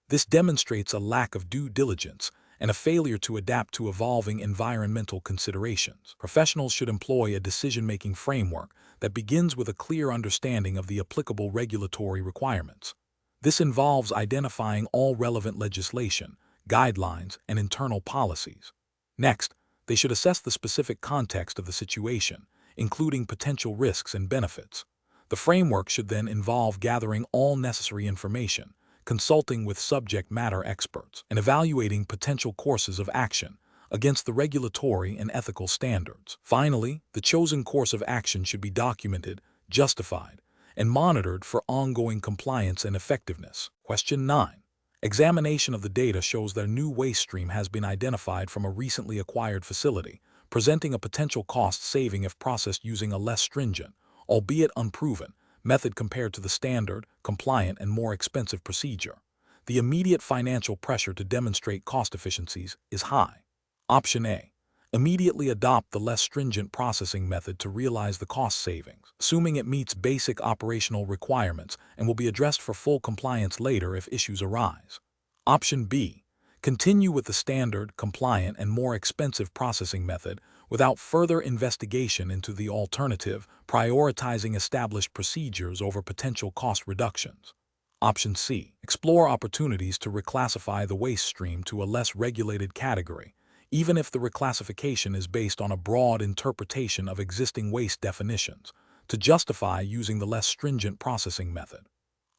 This demonstrates a lack of due diligence and a failure to adapt to evolving environmental considerations. Professionals should employ a decision-making framework that begins with a clear understanding of the applicable regulatory requirements. This involves identifying all relevant legislation, guidelines, and internal policies. Next, they should assess the specific context of the situation, including potential risks and benefits. The framework should then involve gathering all necessary information, consulting with subject matter experts, and evaluating potential courses of action, against the regulatory and ethical standards. Finally, the chosen course of action should be documented, justified, and monitored for ongoing compliance and effectiveness. Question 9. Examination of the data shows that a new waste stream has been identified from a recently acquired facility, presenting a potential cost saving if processed using a less stringent, albeit unproven, method compared to the standard, compliant, and more expensive procedure. The immediate financial pressure to demonstrate cost efficiencies is high. Option A. Immediately adopt the less stringent processing method to realize the cost savings, assuming it meets basic operational requirements and will be addressed for full compliance later if issues arise. Option B. Continue with the standard, compliant, and more expensive processing method without further investigation into the alternative, prioritizing established procedures over potential cost reductions. Option C. Explore opportunities to reclassify the waste stream to a less regulated category, even if the reclassification is based on a broad interpretation of existing waste definitions, to justify using the less stringent processing method.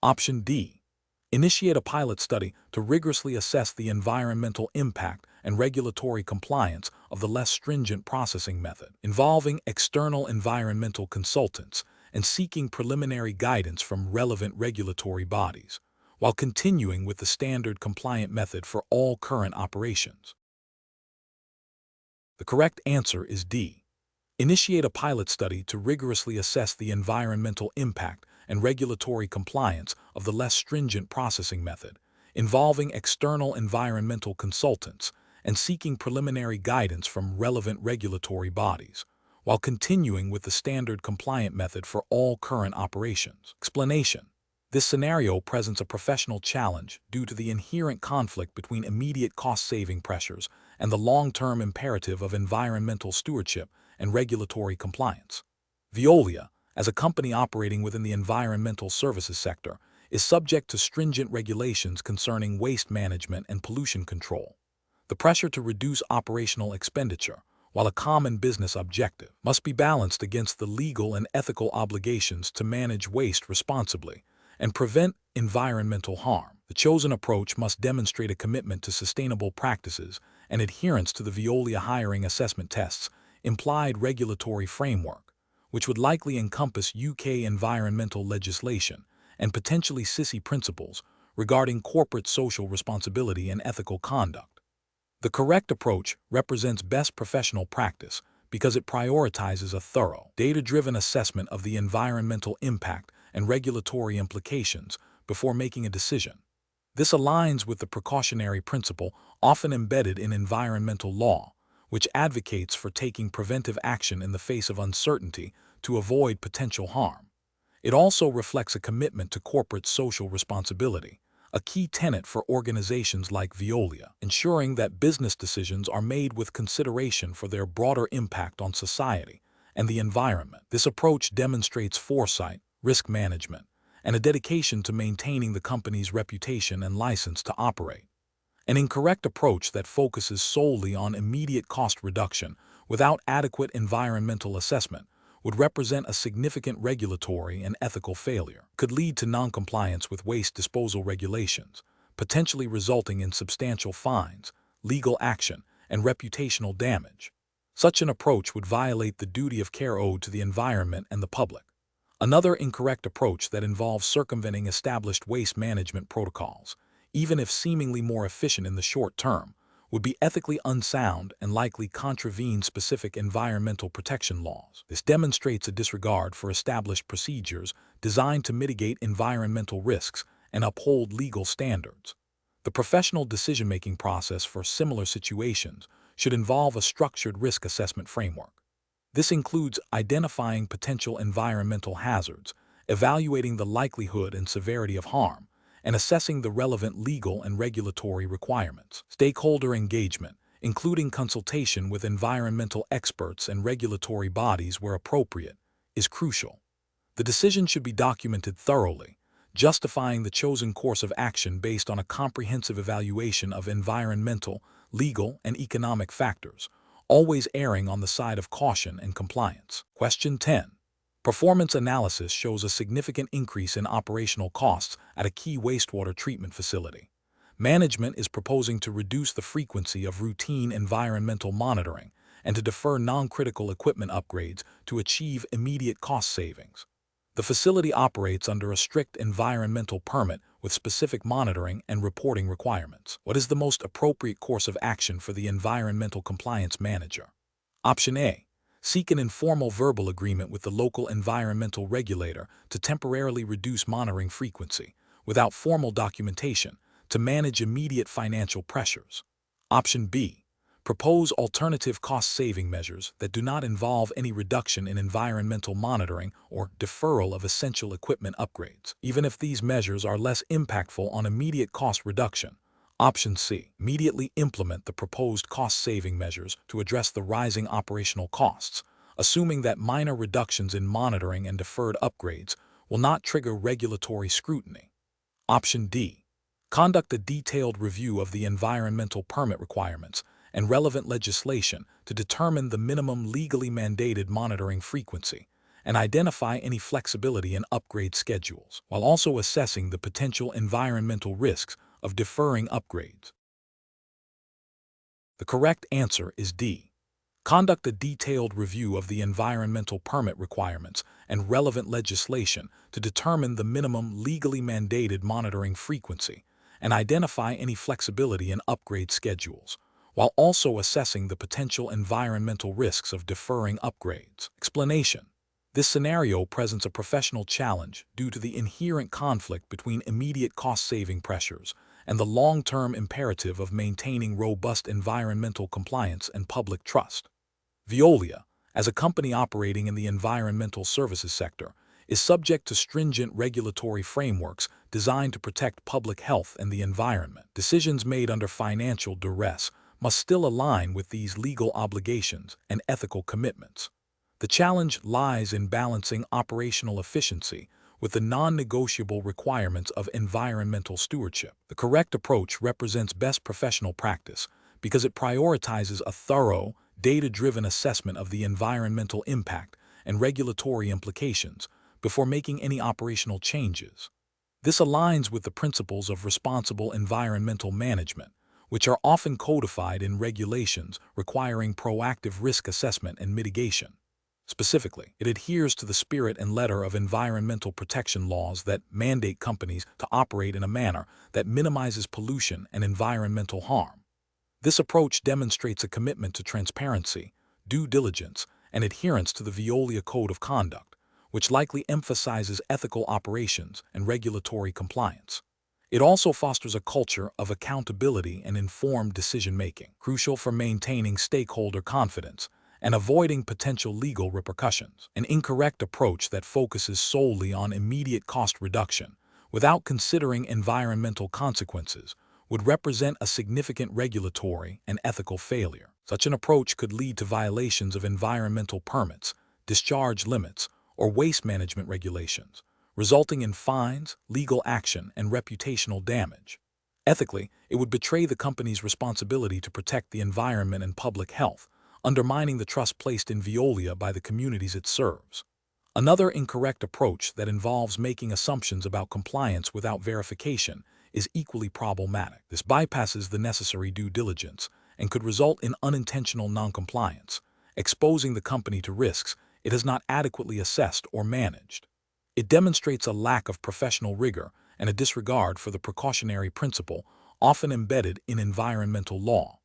Option D. Initiate a pilot study to rigorously assess the environmental impact and regulatory compliance of the less stringent processing method, involving external environmental consultants and seeking preliminary guidance from relevant regulatory bodies, while continuing with the standard compliant method for all current operations. The correct answer is D. Initiate a pilot study to rigorously assess the environmental impact and regulatory compliance of the less stringent processing method, involving external environmental consultants and seeking preliminary guidance from relevant regulatory bodies, while continuing with the standard compliant method for all current operations. Explanation. This scenario presents a professional challenge due to the inherent conflict between immediate cost-saving pressures and the long-term imperative of environmental stewardship and regulatory compliance. Veolia, as a company operating within the environmental services sector, is subject to stringent regulations concerning waste management and pollution control. The pressure to reduce operational expenditure, while a common business objective, must be balanced against the legal and ethical obligations to manage waste responsibly and prevent environmental harm. The chosen approach must demonstrate a commitment to sustainable practices and adherence to the Veolia hiring assessment tests implied regulatory framework, which would likely encompass UK environmental legislation and potentially SISI principles regarding corporate social responsibility and ethical conduct. The correct approach represents best professional practice because it prioritizes a thorough, data-driven assessment of the environmental impact and regulatory implications before making a decision. This aligns with the precautionary principle often embedded in environmental law, which advocates for taking preventive action in the face of uncertainty to avoid potential harm. It also reflects a commitment to corporate social responsibility, a key tenet for organizations like Veolia, ensuring that business decisions are made with consideration for their broader impact on society and the environment. This approach demonstrates foresight, risk management, and a dedication to maintaining the company's reputation and license to operate. An incorrect approach that focuses solely on immediate cost reduction without adequate environmental assessment would represent a significant regulatory and ethical failure, could lead to noncompliance with waste disposal regulations, potentially resulting in substantial fines, legal action, and reputational damage. Such an approach would violate the duty of care owed to the environment and the public. Another incorrect approach that involves circumventing established waste management protocols, even if seemingly more efficient in the short term, would be ethically unsound and likely contravene specific environmental protection laws. This demonstrates a disregard for established procedures designed to mitigate environmental risks and uphold legal standards. The professional decision-making process for similar situations should involve a structured risk assessment framework. This includes identifying potential environmental hazards, evaluating the likelihood and severity of harm, and assessing the relevant legal and regulatory requirements. Stakeholder engagement, including consultation with environmental experts and regulatory bodies where appropriate, is crucial. The decision should be documented thoroughly, justifying the chosen course of action based on a comprehensive evaluation of environmental, legal, and economic factors, always erring on the side of caution and compliance. Question 10. Performance analysis shows a significant increase in operational costs at a key wastewater treatment facility. Management is proposing to reduce the frequency of routine environmental monitoring and to defer non-critical equipment upgrades to achieve immediate cost savings. The facility operates under a strict environmental permit with specific monitoring and reporting requirements. What is the most appropriate course of action for the environmental compliance manager? Option A. Seek an informal verbal agreement with the local environmental regulator to temporarily reduce monitoring frequency, without formal documentation, to manage immediate financial pressures. Option B. Propose alternative cost-saving measures that do not involve any reduction in environmental monitoring or deferral of essential equipment upgrades, even if these measures are less impactful on immediate cost reduction. Option C. Immediately implement the proposed cost-saving measures to address the rising operational costs, assuming that minor reductions in monitoring and deferred upgrades will not trigger regulatory scrutiny. Option D. Conduct a detailed review of the environmental permit requirements and relevant legislation to determine the minimum legally mandated monitoring frequency and identify any flexibility in upgrade schedules, while also assessing the potential environmental risks of deferring upgrades. The correct answer is D. Conduct a detailed review of the environmental permit requirements and relevant legislation to determine the minimum legally mandated monitoring frequency and identify any flexibility in upgrade schedules, while also assessing the potential environmental risks of deferring upgrades. Explanation. This scenario presents a professional challenge due to the inherent conflict between immediate cost-saving pressures and the long-term imperative of maintaining robust environmental compliance and public trust. Veolia, as a company operating in the environmental services sector, is subject to stringent regulatory frameworks designed to protect public health and the environment. Decisions made under financial duress must still align with these legal obligations and ethical commitments. The challenge lies in balancing operational efficiency with the non-negotiable requirements of environmental stewardship. The correct approach represents best professional practice because it prioritizes a thorough, data-driven assessment of the environmental impact and regulatory implications before making any operational changes. This aligns with the principles of responsible environmental management, which are often codified in regulations requiring proactive risk assessment and mitigation. Specifically, it adheres to the spirit and letter of environmental protection laws that mandate companies to operate in a manner that minimizes pollution and environmental harm. This approach demonstrates a commitment to transparency, due diligence, and adherence to the Veolia Code of Conduct, which likely emphasizes ethical operations and regulatory compliance. It also fosters a culture of accountability and informed decision-making, crucial for maintaining stakeholder confidence and avoiding potential legal repercussions. An incorrect approach that focuses solely on immediate cost reduction without considering environmental consequences would represent a significant regulatory and ethical failure. Such an approach could lead to violations of environmental permits, discharge limits, or waste management regulations, resulting in fines, legal action, and reputational damage. Ethically, it would betray the company's responsibility to protect the environment and public health, undermining the trust placed in Veolia by the communities it serves. Another incorrect approach that involves making assumptions about compliance without verification is equally problematic. This bypasses the necessary due diligence and could result in unintentional noncompliance, exposing the company to risks it has not adequately assessed or managed. It demonstrates a lack of professional rigor and a disregard for the precautionary principle often embedded in environmental law.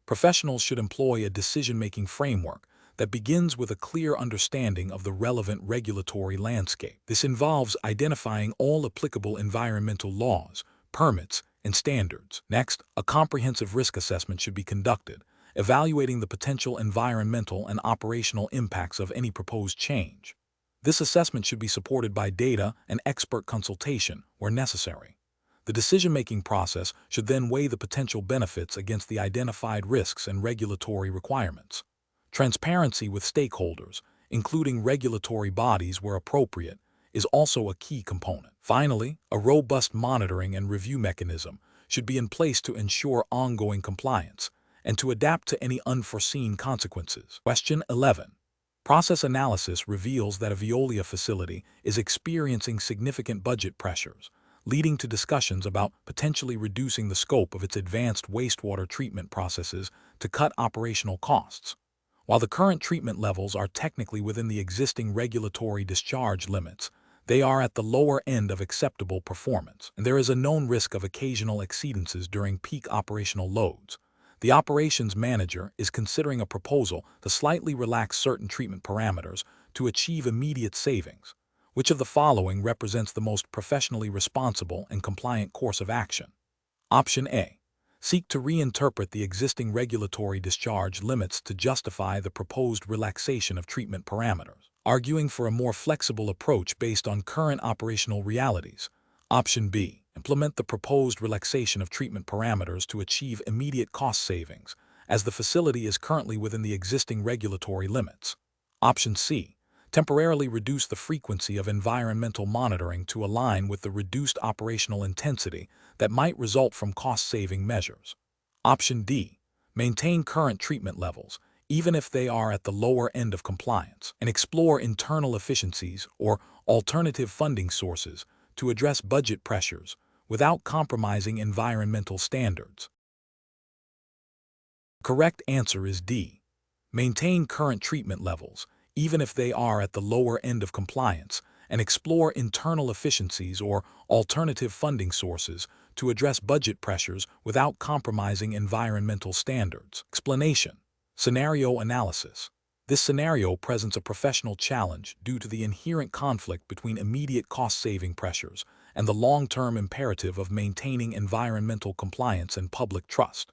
Professionals should employ a decision-making framework that begins with a clear understanding of the relevant regulatory landscape. This involves identifying all applicable environmental laws, permits, and standards. Next, a comprehensive risk assessment should be conducted, evaluating the potential environmental and operational impacts of any proposed change. This assessment should be supported by data and expert consultation where necessary. The decision-making process should then weigh the potential benefits against the identified risks and regulatory requirements. Transparency with stakeholders, including regulatory bodies where appropriate, is also a key component. Finally, a robust monitoring and review mechanism should be in place to ensure ongoing compliance and to adapt to any unforeseen consequences. Question 11. Process analysis reveals that a Veolia facility is experiencing significant budget pressures, leading to discussions about potentially reducing the scope of its advanced wastewater treatment processes to cut operational costs. While the current treatment levels are technically within the existing regulatory discharge limits, they are at the lower end of acceptable performance, and there is a known risk of occasional exceedances during peak operational loads. The operations manager is considering a proposal to slightly relax certain treatment parameters to achieve immediate savings. Which of the following represents the most professionally responsible and compliant course of action? Option A. Seek to reinterpret the existing regulatory discharge limits to justify the proposed relaxation of treatment parameters, arguing for a more flexible approach based on current operational realities. Option B. Implement the proposed relaxation of treatment parameters to achieve immediate cost savings, as the facility is currently within the existing regulatory limits. Option C. Temporarily reduce the frequency of environmental monitoring to align with the reduced operational intensity that might result from cost-saving measures. Option D. Maintain current treatment levels, even if they are at the lower end of compliance, and explore internal efficiencies or alternative funding sources to address budget pressures without compromising environmental standards. The correct answer is D. Maintain current treatment levels, even if they are at the lower end of compliance, and explore internal efficiencies or alternative funding sources to address budget pressures without compromising environmental standards. Explanation. Scenario analysis. This scenario presents a professional challenge due to the inherent conflict between immediate cost-saving pressures and the long-term imperative of maintaining environmental compliance and public trust.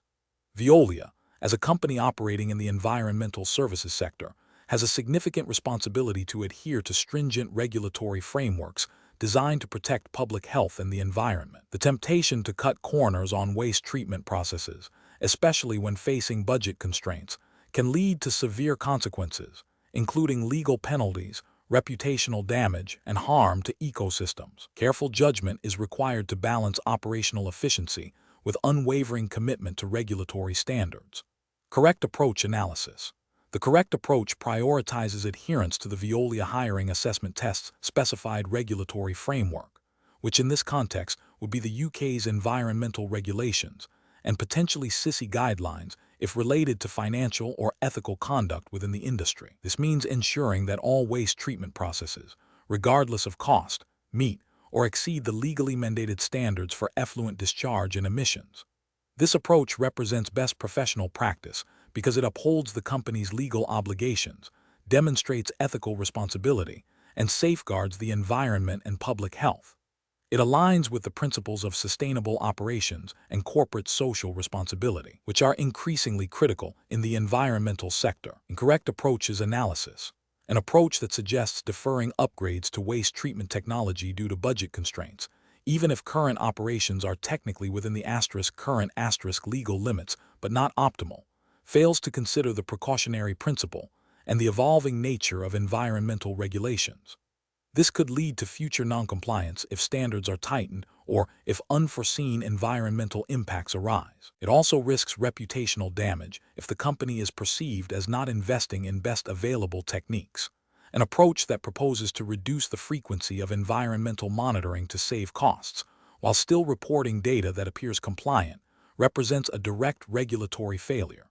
Veolia, as a company operating in the environmental services sector, has a significant responsibility to adhere to stringent regulatory frameworks designed to protect public health and the environment. The temptation to cut corners on waste treatment processes, especially when facing budget constraints, can lead to severe consequences, including legal penalties, reputational damage, and harm to ecosystems. Careful judgment is required to balance operational efficiency with unwavering commitment to regulatory standards. Correct approach analysis. The correct approach prioritizes adherence to the Veolia hiring assessment test's specified regulatory framework, which in this context would be the UK's environmental regulations, and potentially SISI guidelines if related to financial or ethical conduct within the industry. This means ensuring that all waste treatment processes, regardless of cost, meet or exceed the legally mandated standards for effluent discharge and emissions. This approach represents best professional practice because it upholds the company's legal obligations, demonstrates ethical responsibility, and safeguards the environment and public health. It aligns with the principles of sustainable operations and corporate social responsibility, which are increasingly critical in the environmental sector. Incorrect approach is analysis, an approach that suggests deferring upgrades to waste treatment technology due to budget constraints, even if current operations are technically within the current legal limits but not optimal, fails to consider the precautionary principle and the evolving nature of environmental regulations. This could lead to future noncompliance if standards are tightened or if unforeseen environmental impacts arise. It also risks reputational damage if the company is perceived as not investing in best available techniques. An approach that proposes to reduce the frequency of environmental monitoring to save costs, while still reporting data that appears compliant, represents a direct regulatory failure.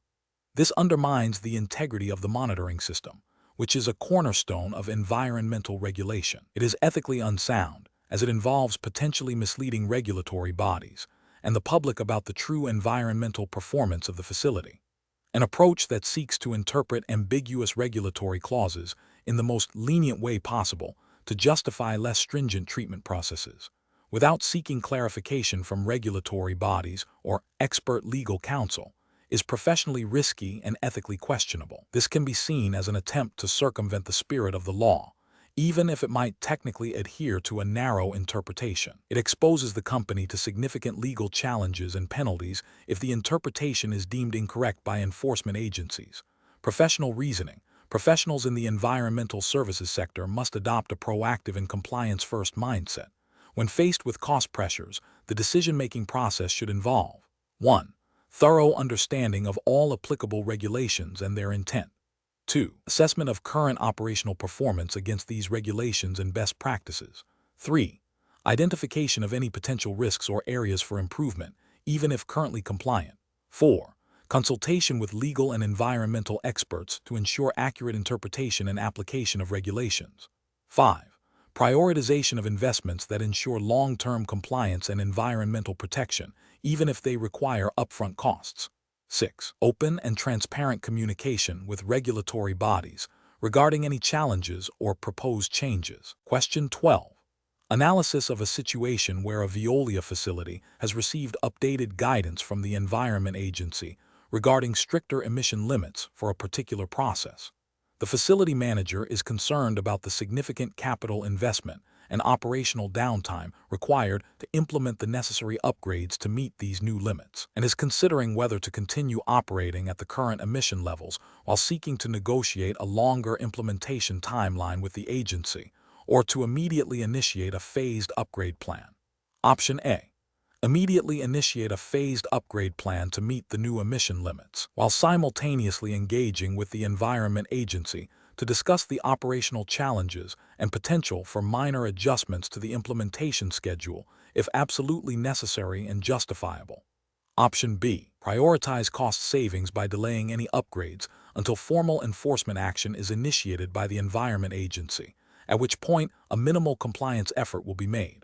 This undermines the integrity of the monitoring system, which is a cornerstone of environmental regulation. It is ethically unsound, as it involves potentially misleading regulatory bodies and the public about the true environmental performance of the facility. An approach that seeks to interpret ambiguous regulatory clauses in the most lenient way possible to justify less stringent treatment processes, without seeking clarification from regulatory bodies or expert legal counsel, is professionally risky and ethically questionable. This can be seen as an attempt to circumvent the spirit of the law, even if it might technically adhere to a narrow interpretation. It exposes the company to significant legal challenges and penalties if the interpretation is deemed incorrect by enforcement agencies. Professional reasoning. Professionals in the environmental services sector must adopt a proactive and compliance-first mindset. When faced with cost pressures, the decision-making process should involve 1. Thorough understanding of all applicable regulations and their intent. 2. Assessment of current operational performance against these regulations and best practices. 3. Identification of any potential risks or areas for improvement, even if currently compliant. 4. Consultation with legal and environmental experts to ensure accurate interpretation and application of regulations. 5. Prioritization of investments that ensure long-term compliance and environmental protection, even if they require upfront costs. 6. Open and transparent communication with regulatory bodies regarding any challenges or proposed changes. Question 12. Analysis of a situation where a Veolia facility has received updated guidance from the Environment Agency regarding stricter emission limits for a particular process. The facility manager is concerned about the significant capital investment and operational downtime required to implement the necessary upgrades to meet these new limits, and is considering whether to continue operating at the current emission levels while seeking to negotiate a longer implementation timeline with the agency, or to immediately initiate a phased upgrade plan. Option A. Immediately initiate a phased upgrade plan to meet the new emission limits, while simultaneously engaging with the Environment Agency to discuss the operational challenges and potential for minor adjustments to the implementation schedule if absolutely necessary and justifiable. Option B. Prioritize cost savings by delaying any upgrades until formal enforcement action is initiated by the Environment Agency, at which point a minimal compliance effort will be made.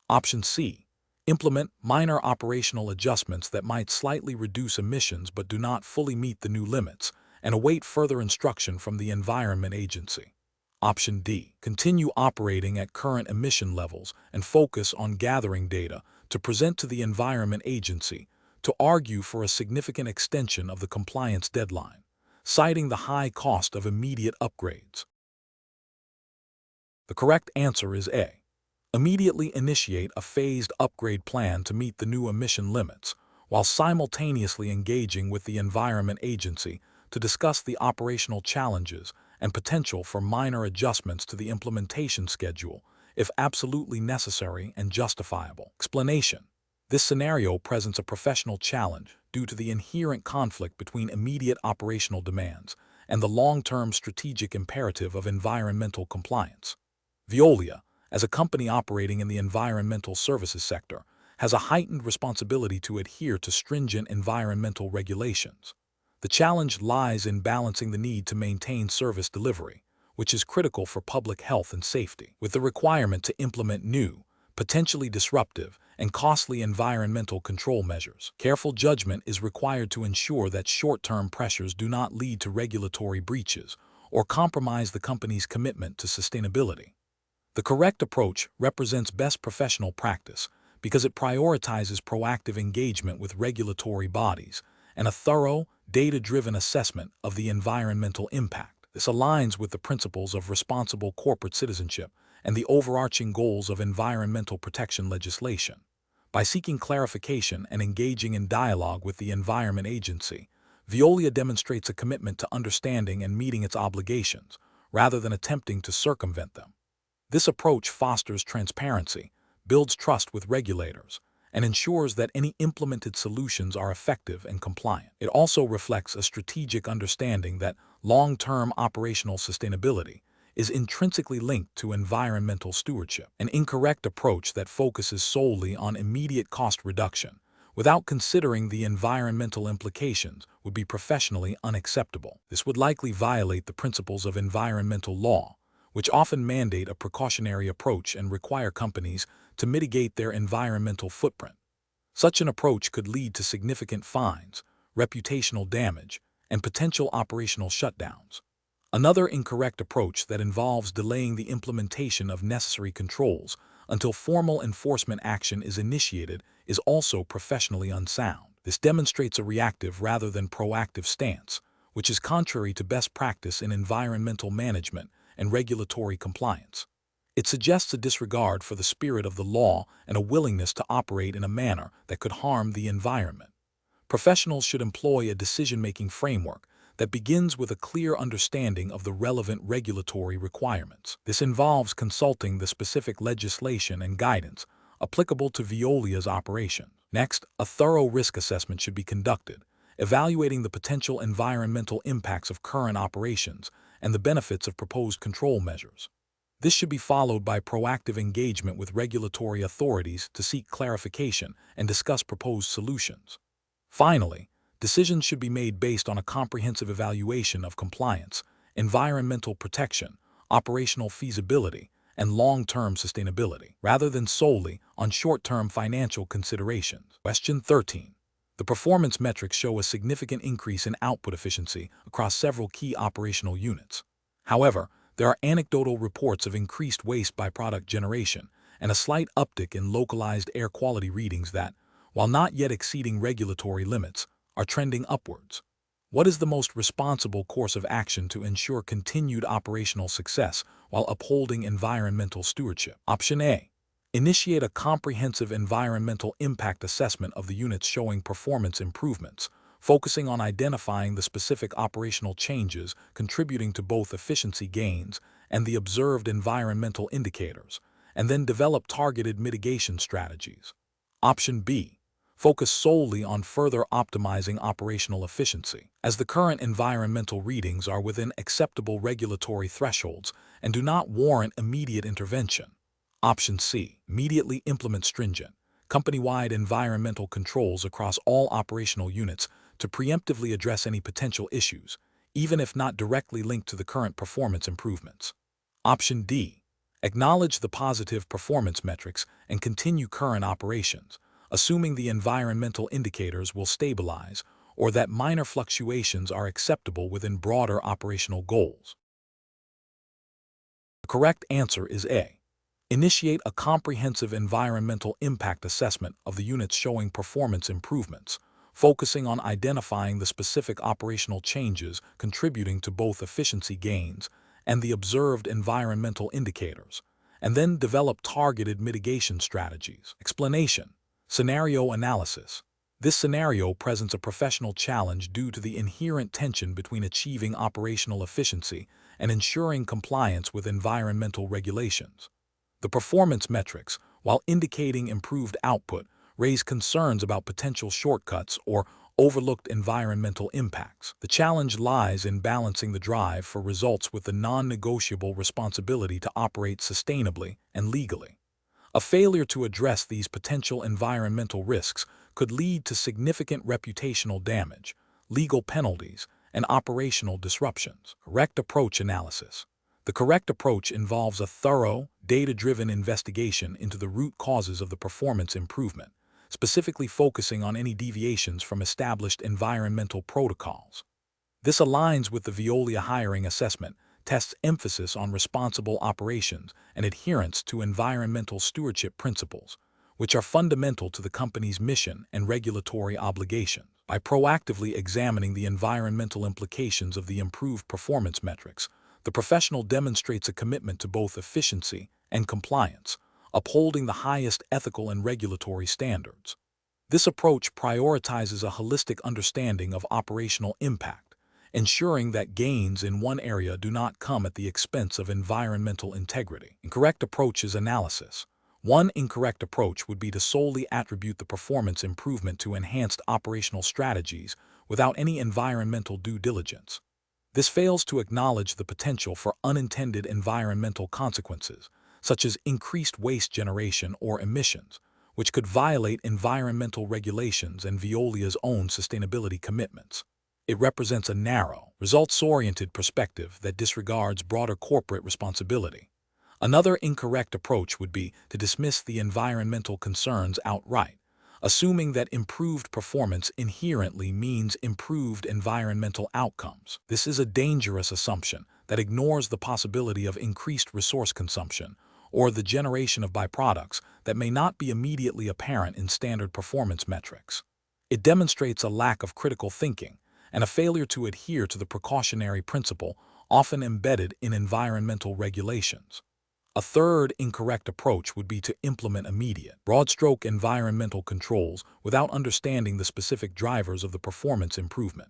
Option C. Implement minor operational adjustments that might slightly reduce emissions but do not fully meet the new limits, and await further instruction from the Environment Agency. Option D. Continue operating at current emission levels and focus on gathering data to present to the Environment Agency to argue for a significant extension of the compliance deadline, citing the high cost of immediate upgrades. The correct answer is A. Immediately initiate a phased upgrade plan to meet the new emission limits, while simultaneously engaging with the Environment Agency to discuss the operational challenges and potential for minor adjustments to the implementation schedule if absolutely necessary and justifiable. Explanation. This scenario presents a professional challenge due to the inherent conflict between immediate operational demands and the long-term strategic imperative of environmental compliance. Veolia, as a company operating in the environmental services sector, has a heightened responsibility to adhere to stringent environmental regulations. The challenge lies in balancing the need to maintain service delivery, which is critical for public health and safety, with the requirement to implement new, potentially disruptive, and costly environmental control measures. Careful judgment is required to ensure that short-term pressures do not lead to regulatory breaches or compromise the company's commitment to sustainability. The correct approach represents best professional practice because it prioritizes proactive engagement with regulatory bodies and a thorough, data-driven assessment of the environmental impact. This aligns with the principles of responsible corporate citizenship and the overarching goals of environmental protection legislation. By seeking clarification and engaging in dialogue with the Environment Agency, Veolia demonstrates a commitment to understanding and meeting its obligations, rather than attempting to circumvent them. This approach fosters transparency, builds trust with regulators, and ensures that any implemented solutions are effective and compliant. It also reflects a strategic understanding that long-term operational sustainability is intrinsically linked to environmental stewardship. An incorrect approach that focuses solely on immediate cost reduction without considering the environmental implications would be professionally unacceptable. This would likely violate the principles of environmental law, which often mandate a precautionary approach and require companies to mitigate their environmental footprint. Such an approach could lead to significant fines, reputational damage, and potential operational shutdowns. Another incorrect approach that involves delaying the implementation of necessary controls until formal enforcement action is initiated is also professionally unsound. This demonstrates a reactive rather than proactive stance, which is contrary to best practice in environmental management and regulatory compliance. It suggests a disregard for the spirit of the law and a willingness to operate in a manner that could harm the environment. Professionals should employ a decision-making framework that begins with a clear understanding of the relevant regulatory requirements. This involves consulting the specific legislation and guidance applicable to Veolia's operation. Next, a thorough risk assessment should be conducted, evaluating the potential environmental impacts of current operations and the benefits of proposed control measures. This should be followed by proactive engagement with regulatory authorities to seek clarification and discuss proposed solutions. Finally, decisions should be made based on a comprehensive evaluation of compliance, environmental protection, operational feasibility, and long-term sustainability, rather than solely on short-term financial considerations. Question 13. The performance metrics show a significant increase in output efficiency across several key operational units. However, there are anecdotal reports of increased waste by product generation and a slight uptick in localized air quality readings that, while not yet exceeding regulatory limits, are trending upwards. What is the most responsible course of action to ensure continued operational success while upholding environmental stewardship? Option A. Initiate a comprehensive environmental impact assessment of the units showing performance improvements, focusing on identifying the specific operational changes contributing to both efficiency gains and the observed environmental indicators, and then develop targeted mitigation strategies. Option B. Focus solely on further optimizing operational efficiency, as the current environmental readings are within acceptable regulatory thresholds and do not warrant immediate intervention. Option C. Immediately implement stringent, company-wide environmental controls across all operational units to preemptively address any potential issues, even if not directly linked to the current performance improvements. Option D. Acknowledge the positive performance metrics and continue current operations, assuming the environmental indicators will stabilize or that minor fluctuations are acceptable within broader operational goals. The correct answer is A. Initiate a comprehensive environmental impact assessment of the units showing performance improvements, focusing on identifying the specific operational changes contributing to both efficiency gains and the observed environmental indicators, and then develop targeted mitigation strategies. Explanation. Scenario analysis. This scenario presents a professional challenge due to the inherent tension between achieving operational efficiency and ensuring compliance with environmental regulations. The performance metrics, while indicating improved output, raise concerns about potential shortcuts or overlooked environmental impacts. The challenge lies in balancing the drive for results with the non-negotiable responsibility to operate sustainably and legally. A failure to address these potential environmental risks could lead to significant reputational damage, legal penalties, and operational disruptions. Correct approach analysis. The correct approach involves a thorough, data-driven investigation into the root causes of the performance improvement, specifically focusing on any deviations from established environmental protocols. This aligns with the Veolia hiring assessment, tests emphasis on responsible operations and adherence to environmental stewardship principles, which are fundamental to the company's mission and regulatory obligations. By proactively examining the environmental implications of the improved performance metrics, the professional demonstrates a commitment to both efficiency and compliance, upholding the highest ethical and regulatory standards. This approach prioritizes a holistic understanding of operational impact, ensuring that gains in one area do not come at the expense of environmental integrity. Incorrect approach is analysis. One incorrect approach would be to solely attribute the performance improvement to enhanced operational strategies without any environmental due diligence. This fails to acknowledge the potential for unintended environmental consequences, such as increased waste generation or emissions, which could violate environmental regulations and Veolia's own sustainability commitments. It represents a narrow, results-oriented perspective that disregards broader corporate responsibility. Another incorrect approach would be to dismiss the environmental concerns outright, assuming that improved performance inherently means improved environmental outcomes. This is a dangerous assumption that ignores the possibility of increased resource consumption or the generation of byproducts that may not be immediately apparent in standard performance metrics. It demonstrates a lack of critical thinking and a failure to adhere to the precautionary principle often embedded in environmental regulations. A third incorrect approach would be to implement immediate, broad-stroke environmental controls without understanding the specific drivers of the performance improvement.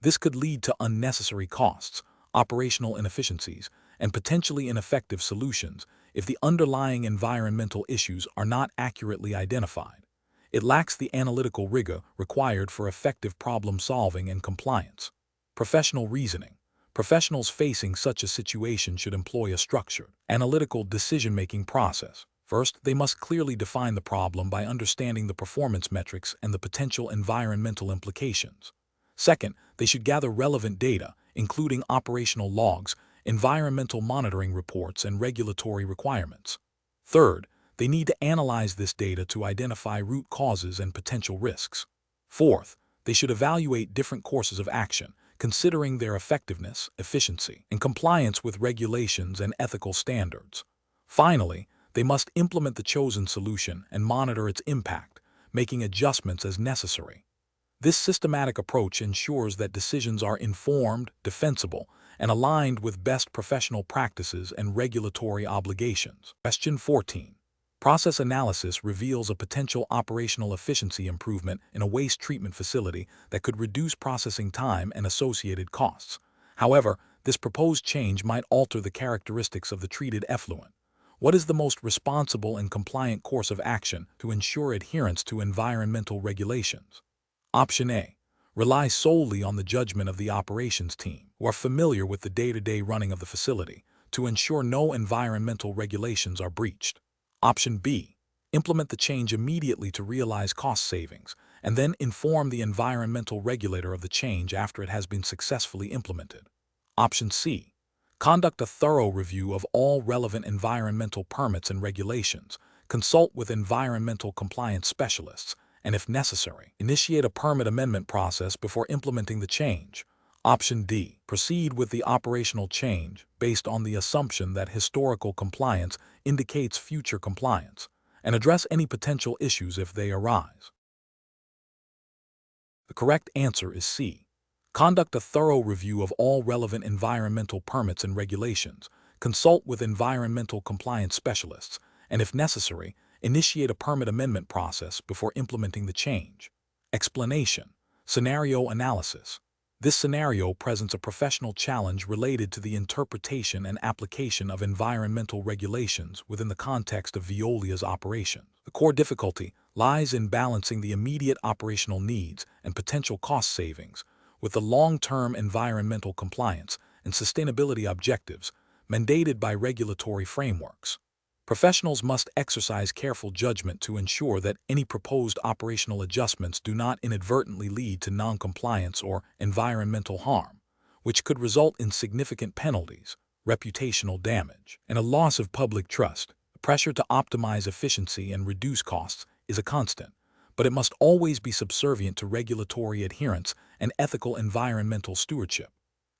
This could lead to unnecessary costs, operational inefficiencies, and potentially ineffective solutions if the underlying environmental issues are not accurately identified. It lacks the analytical rigor required for effective problem-solving and compliance. Professional reasoning. Professionals facing such a situation should employ a structured, analytical decision-making process. First, they must clearly define the problem by understanding the performance metrics and the potential environmental implications. Second, they should gather relevant data, including operational logs, environmental monitoring reports, and regulatory requirements. Third, they need to analyze this data to identify root causes and potential risks. Fourth, they should evaluate different courses of action, considering their effectiveness, efficiency, and compliance with regulations and ethical standards. Finally, they must implement the chosen solution and monitor its impact, making adjustments as necessary. This systematic approach ensures that decisions are informed, defensible, and aligned with best professional practices and regulatory obligations. Question 14. Process analysis reveals a potential operational efficiency improvement in a waste treatment facility that could reduce processing time and associated costs. However, this proposed change might alter the characteristics of the treated effluent. What is the most responsible and compliant course of action to ensure adherence to environmental regulations? Option A. Rely solely on the judgment of the operations team, who are familiar with the day-to-day running of the facility, to ensure no environmental regulations are breached. Option B. Implement the change immediately to realize cost savings, and then inform the environmental regulator of the change after it has been successfully implemented. Option C. Conduct a thorough review of all relevant environmental permits and regulations, consult with environmental compliance specialists, and if necessary, initiate a permit amendment process before implementing the change. Option D. Proceed with the operational change based on the assumption that historical compliance indicates future compliance, and address any potential issues if they arise. The correct answer is C. Conduct a thorough review of all relevant environmental permits and regulations, consult with environmental compliance specialists, and if necessary, initiate a permit amendment process before implementing the change. Explanation. Scenario analysis. This scenario presents a professional challenge related to the interpretation and application of environmental regulations within the context of Veolia's operation. The core difficulty lies in balancing the immediate operational needs and potential cost savings with the long-term environmental compliance and sustainability objectives mandated by regulatory frameworks. Professionals must exercise careful judgment to ensure that any proposed operational adjustments do not inadvertently lead to non-compliance or environmental harm, which could result in significant penalties, reputational damage, and a loss of public trust. The pressure to optimize efficiency and reduce costs is a constant, but it must always be subservient to regulatory adherence and ethical environmental stewardship.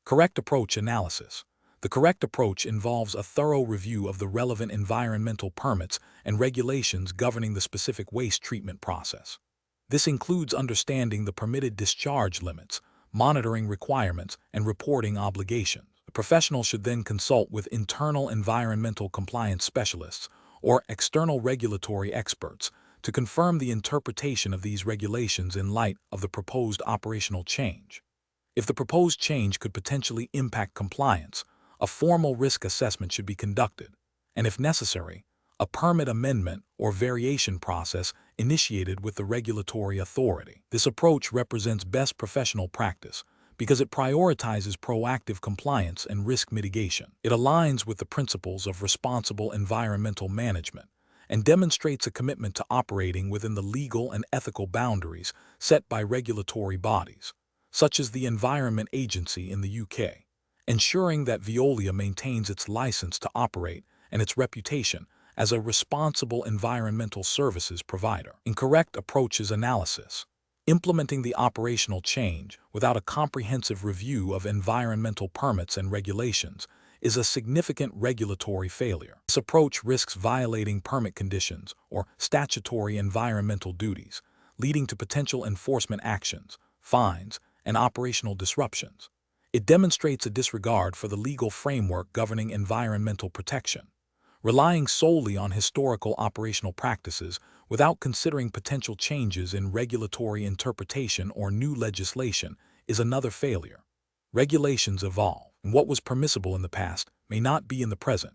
Correct approach analysis. The correct approach involves a thorough review of the relevant environmental permits and regulations governing the specific waste treatment process. This includes understanding the permitted discharge limits, monitoring requirements, and reporting obligations. The professional should then consult with internal environmental compliance specialists or external regulatory experts to confirm the interpretation of these regulations in light of the proposed operational change. If the proposed change could potentially impact compliance, a formal risk assessment should be conducted, and if necessary, a permit amendment or variation process initiated with the regulatory authority. This approach represents best professional practice because it prioritizes proactive compliance and risk mitigation. It aligns with the principles of responsible environmental management and demonstrates a commitment to operating within the legal and ethical boundaries set by regulatory bodies, such as the Environment Agency in the UK, ensuring that Veolia maintains its license to operate and its reputation as a responsible environmental services provider. Incorrect approaches analysis. Implementing the operational change without a comprehensive review of environmental permits and regulations is a significant regulatory failure. This approach risks violating permit conditions or statutory environmental duties, leading to potential enforcement actions, fines, and operational disruptions. It demonstrates a disregard for the legal framework governing environmental protection. Relying solely on historical operational practices without considering potential changes in regulatory interpretation or new legislation is another failure. Regulations evolve, and what was permissible in the past may not be in the present.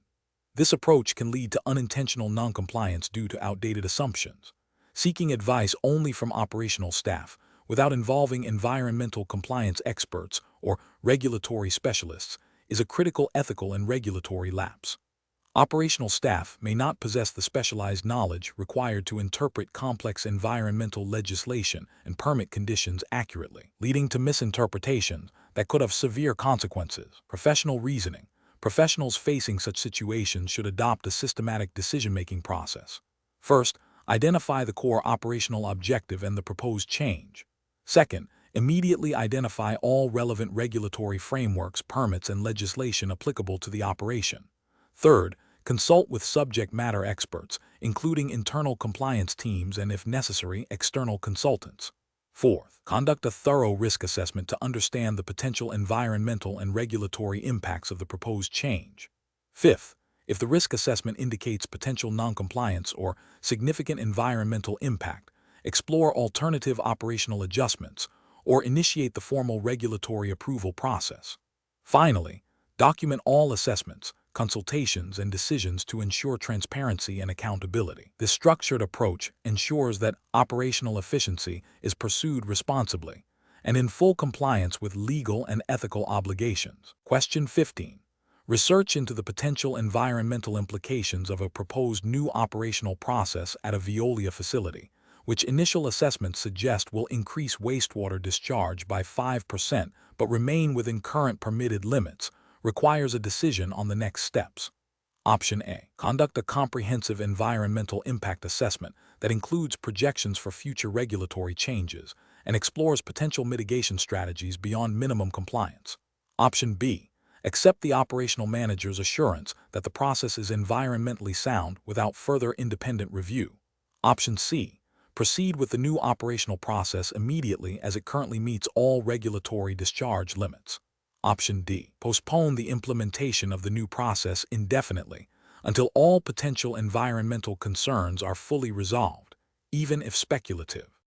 This approach can lead to unintentional noncompliance due to outdated assumptions. Seeking advice only from operational staff without involving environmental compliance experts or regulatory specialists is a critical ethical and regulatory lapse. Operational staff may not possess the specialized knowledge required to interpret complex environmental legislation and permit conditions accurately, leading to misinterpretations that could have severe consequences. Professional reasoning. Professionals facing such situations should adopt a systematic decision-making process. First, identify the core operational objective and the proposed change. Second, immediately identify all relevant regulatory frameworks, permits, and legislation applicable to the operation. Third, consult with subject matter experts, including internal compliance teams and, if necessary, external consultants. Fourth, conduct a thorough risk assessment to understand the potential environmental and regulatory impacts of the proposed change. Fifth, if the risk assessment indicates potential noncompliance or significant environmental impact, explore alternative operational adjustments or initiate the formal regulatory approval process. Finally, document all assessments, consultations, and decisions to ensure transparency and accountability. This structured approach ensures that operational efficiency is pursued responsibly and in full compliance with legal and ethical obligations. Question 15. Research into the potential environmental implications of a proposed new operational process at a Veolia facility, which initial assessments suggest will increase wastewater discharge by 5% but remain within current permitted limits, requires a decision on the next steps. Option A. Conduct a comprehensive environmental impact assessment that includes projections for future regulatory changes and explores potential mitigation strategies beyond minimum compliance. Option B. Accept the operational manager's assurance that the process is environmentally sound without further independent review. Option C. Proceed with the new operational process immediately as it currently meets all regulatory discharge limits. Option D. Postpone the implementation of the new process indefinitely until all potential environmental concerns are fully resolved, even if speculative.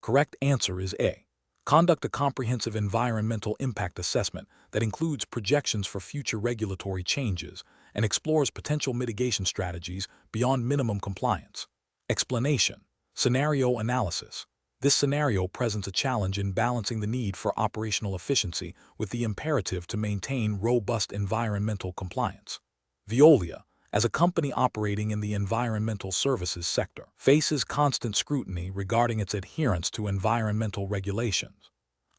Correct answer is A. Conduct a comprehensive environmental impact assessment that includes projections for future regulatory changes and explores potential mitigation strategies beyond minimum compliance. Explanation. Scenario analysis. This scenario presents a challenge in balancing the need for operational efficiency with the imperative to maintain robust environmental compliance. Veolia, as a company operating in the environmental services sector, faces constant scrutiny regarding its adherence to environmental regulations.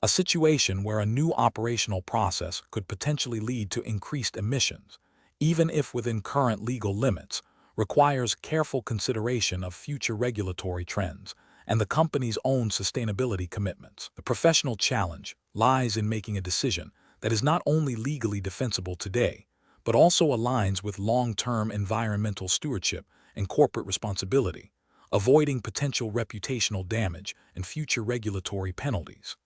A situation where a new operational process could potentially lead to increased emissions, even if within current legal limits, requires careful consideration of future regulatory trends and the company's own sustainability commitments. The professional challenge lies in making a decision that is not only legally defensible today, but also aligns with long-term environmental stewardship and corporate responsibility, avoiding potential reputational damage and future regulatory penalties.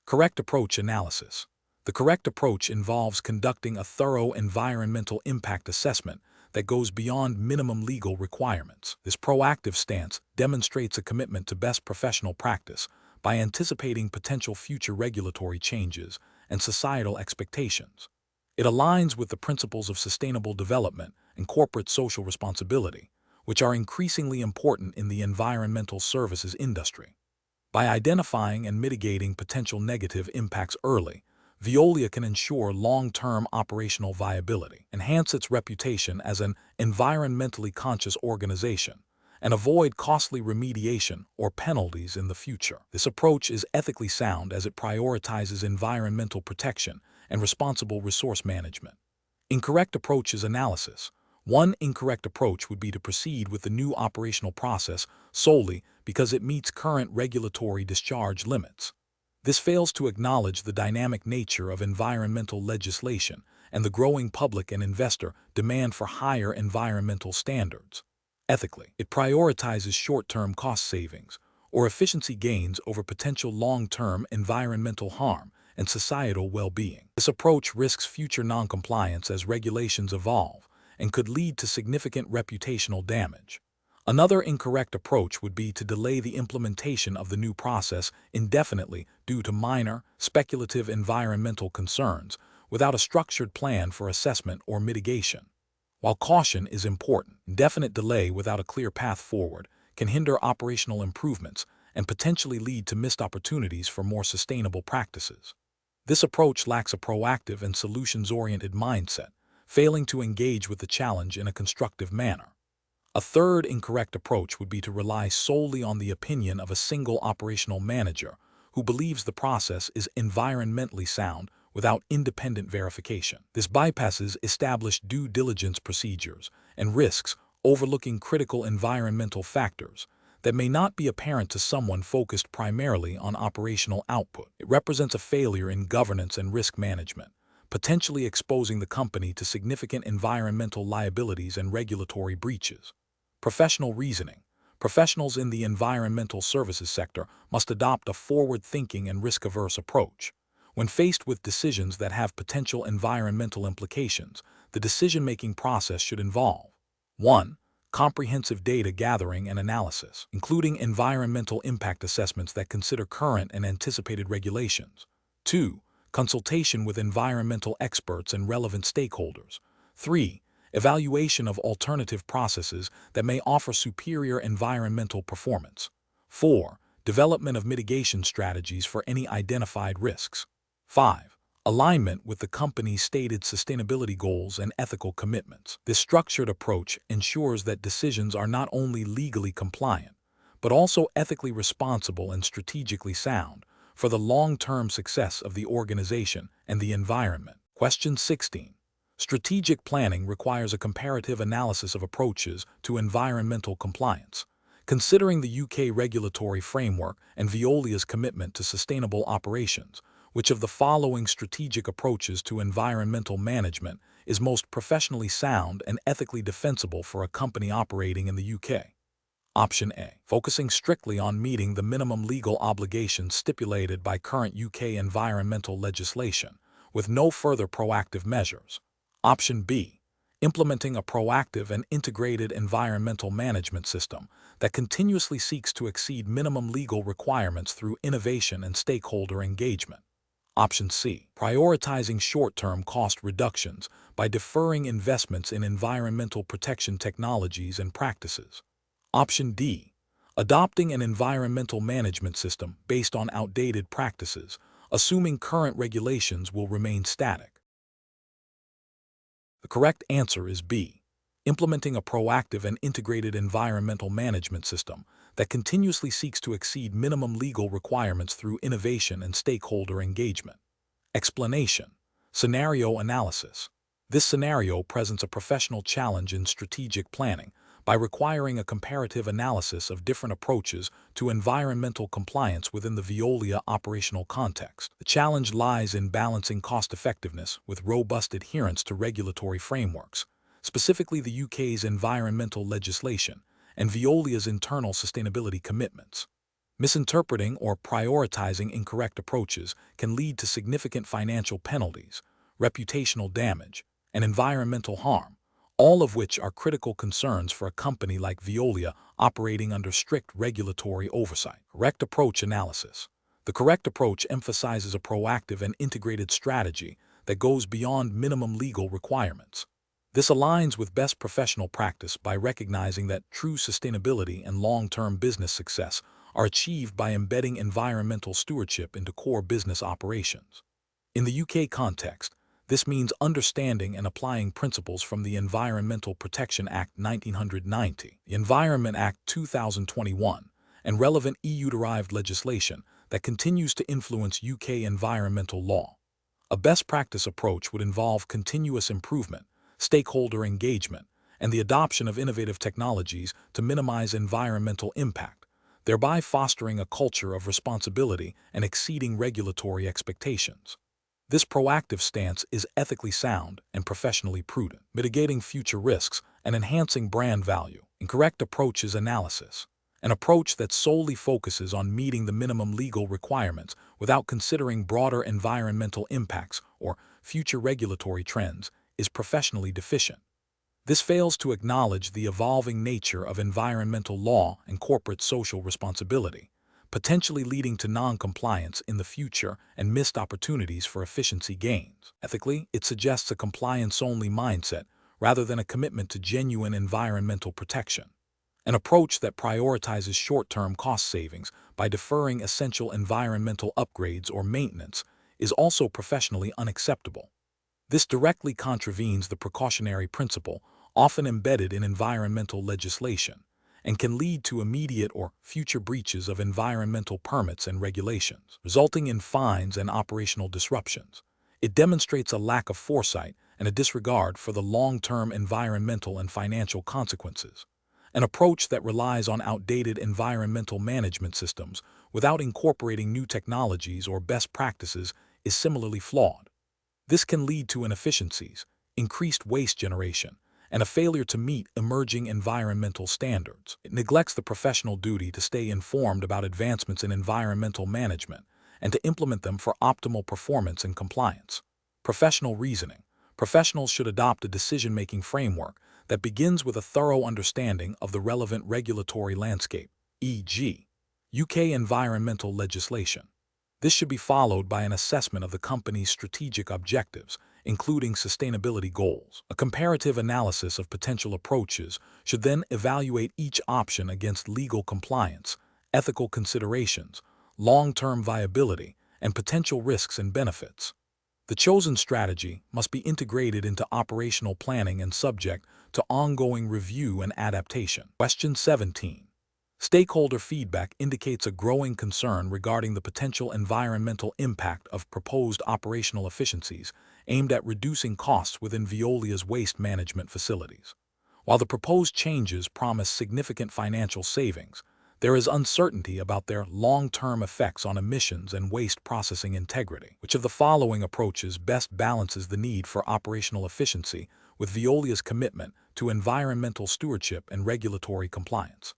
Correct approach analysis. The correct approach involves conducting a thorough environmental impact assessment that goes beyond minimum legal requirements. This proactive stance demonstrates a commitment to best professional practice by anticipating potential future regulatory changes and societal expectations. It aligns with the principles of sustainable development and corporate social responsibility, which are increasingly important in the environmental services industry. By identifying and mitigating potential negative impacts early, Veolia can ensure long-term operational viability, enhance its reputation as an environmentally conscious organization, and avoid costly remediation or penalties in the future. This approach is ethically sound as it prioritizes environmental protection and responsible resource management. Incorrect approach is analysis. One incorrect approach would be to proceed with the new operational process solely because it meets current regulatory discharge limits. This fails to acknowledge the dynamic nature of environmental legislation and the growing public and investor demand for higher environmental standards. Ethically, it prioritizes short-term cost savings or efficiency gains over potential long-term environmental harm and societal well-being. This approach risks future noncompliance as regulations evolve and could lead to significant reputational damage. Another incorrect approach would be to delay the implementation of the new process indefinitely due to minor, speculative environmental concerns without a structured plan for assessment or mitigation. While caution is important, indefinite delay without a clear path forward can hinder operational improvements and potentially lead to missed opportunities for more sustainable practices. This approach lacks a proactive and solutions-oriented mindset, failing to engage with the challenge in a constructive manner. A third incorrect approach would be to rely solely on the opinion of a single operational manager who believes the process is environmentally sound without independent verification. This bypasses established due diligence procedures and risks overlooking critical environmental factors that may not be apparent to someone focused primarily on operational output. It represents a failure in governance and risk management, potentially exposing the company to significant environmental liabilities and regulatory breaches. Professional reasoning. Professionals in the environmental services sector must adopt a forward-thinking and risk-averse approach. When faced with decisions that have potential environmental implications, the decision-making process should involve 1. Comprehensive data gathering and analysis, including environmental impact assessments that consider current and anticipated regulations. 2. Consultation with environmental experts and relevant stakeholders. 3. Evaluation of alternative processes that may offer superior environmental performance. 4. Development of mitigation strategies for any identified risks. 5. Alignment with the company's stated sustainability goals and ethical commitments. This structured approach ensures that decisions are not only legally compliant, but also ethically responsible and strategically sound for the long-term success of the organization and the environment. Question 16. Strategic planning requires a comparative analysis of approaches to environmental compliance. Considering the UK regulatory framework and Veolia's commitment to sustainable operations, which of the following strategic approaches to environmental management is most professionally sound and ethically defensible for a company operating in the UK? Option A. Focusing strictly on meeting the minimum legal obligations stipulated by current UK environmental legislation, with no further proactive measures. Option B. Implementing a proactive and integrated environmental management system that continuously seeks to exceed minimum legal requirements through innovation and stakeholder engagement. Option C. Prioritizing short-term cost reductions by deferring investments in environmental protection technologies and practices. Option D. Adopting an environmental management system based on outdated practices, assuming current regulations will remain static. The correct answer is B. Implementing a proactive and integrated environmental management system that continuously seeks to exceed minimum legal requirements through innovation and stakeholder engagement. Explanation. Scenario analysis. This scenario presents a professional challenge in strategic planning by requiring a comparative analysis of different approaches to environmental compliance within the Veolia operational context. The challenge lies in balancing cost-effectiveness with robust adherence to regulatory frameworks, specifically the UK's environmental legislation and Veolia's internal sustainability commitments. Misinterpreting or prioritizing incorrect approaches can lead to significant financial penalties, reputational damage, and environmental harm, all of which are critical concerns for a company like Veolia operating under strict regulatory oversight. Correct approach analysis. The correct approach emphasizes a proactive and integrated strategy that goes beyond minimum legal requirements. This aligns with best professional practice by recognizing that true sustainability and long-term business success are achieved by embedding environmental stewardship into core business operations. In the UK context, this means understanding and applying principles from the Environmental Protection Act 1990, the Environment Act 2021, and relevant EU-derived legislation that continues to influence UK environmental law. A best practice approach would involve continuous improvement, stakeholder engagement, and the adoption of innovative technologies to minimize environmental impact, thereby fostering a culture of responsibility and exceeding regulatory expectations. This proactive stance is ethically sound and professionally prudent, mitigating future risks and enhancing brand value. Incorrect approach is analysis. An approach that solely focuses on meeting the minimum legal requirements without considering broader environmental impacts or future regulatory trends is professionally deficient. This fails to acknowledge the evolving nature of environmental law and corporate social responsibility, potentially leading to non-compliance in the future and missed opportunities for efficiency gains. Ethically, it suggests a compliance-only mindset rather than a commitment to genuine environmental protection. An approach that prioritizes short-term cost savings by deferring essential environmental upgrades or maintenance is also professionally unacceptable. This directly contravenes the precautionary principle often embedded in environmental legislation and can lead to immediate or future breaches of environmental permits and regulations, resulting in fines and operational disruptions. It demonstrates a lack of foresight and a disregard for the long-term environmental and financial consequences. An approach that relies on outdated environmental management systems without incorporating new technologies or best practices is similarly flawed. This can lead to inefficiencies, increased waste generation, and a failure to meet emerging environmental standards. It neglects the professional duty to stay informed about advancements in environmental management and to implement them for optimal performance and compliance. Professional reasoning. Professionals should adopt a decision-making framework that begins with a thorough understanding of the relevant regulatory landscape, e.g., UK environmental legislation. This should be followed by an assessment of the company's strategic objectives, including sustainability goals. A comparative analysis of potential approaches should then evaluate each option against legal compliance, ethical considerations, long-term viability, and potential risks and benefits. The chosen strategy must be integrated into operational planning and subject to ongoing review and adaptation. Question 17. Stakeholder feedback indicates a growing concern regarding the potential environmental impact of proposed operational efficiencies aimed at reducing costs within Veolia's waste management facilities. While the proposed changes promise significant financial savings, there is uncertainty about their long-term effects on emissions and waste processing integrity. Which of the following approaches best balances the need for operational efficiency with Veolia's commitment to environmental stewardship and regulatory compliance?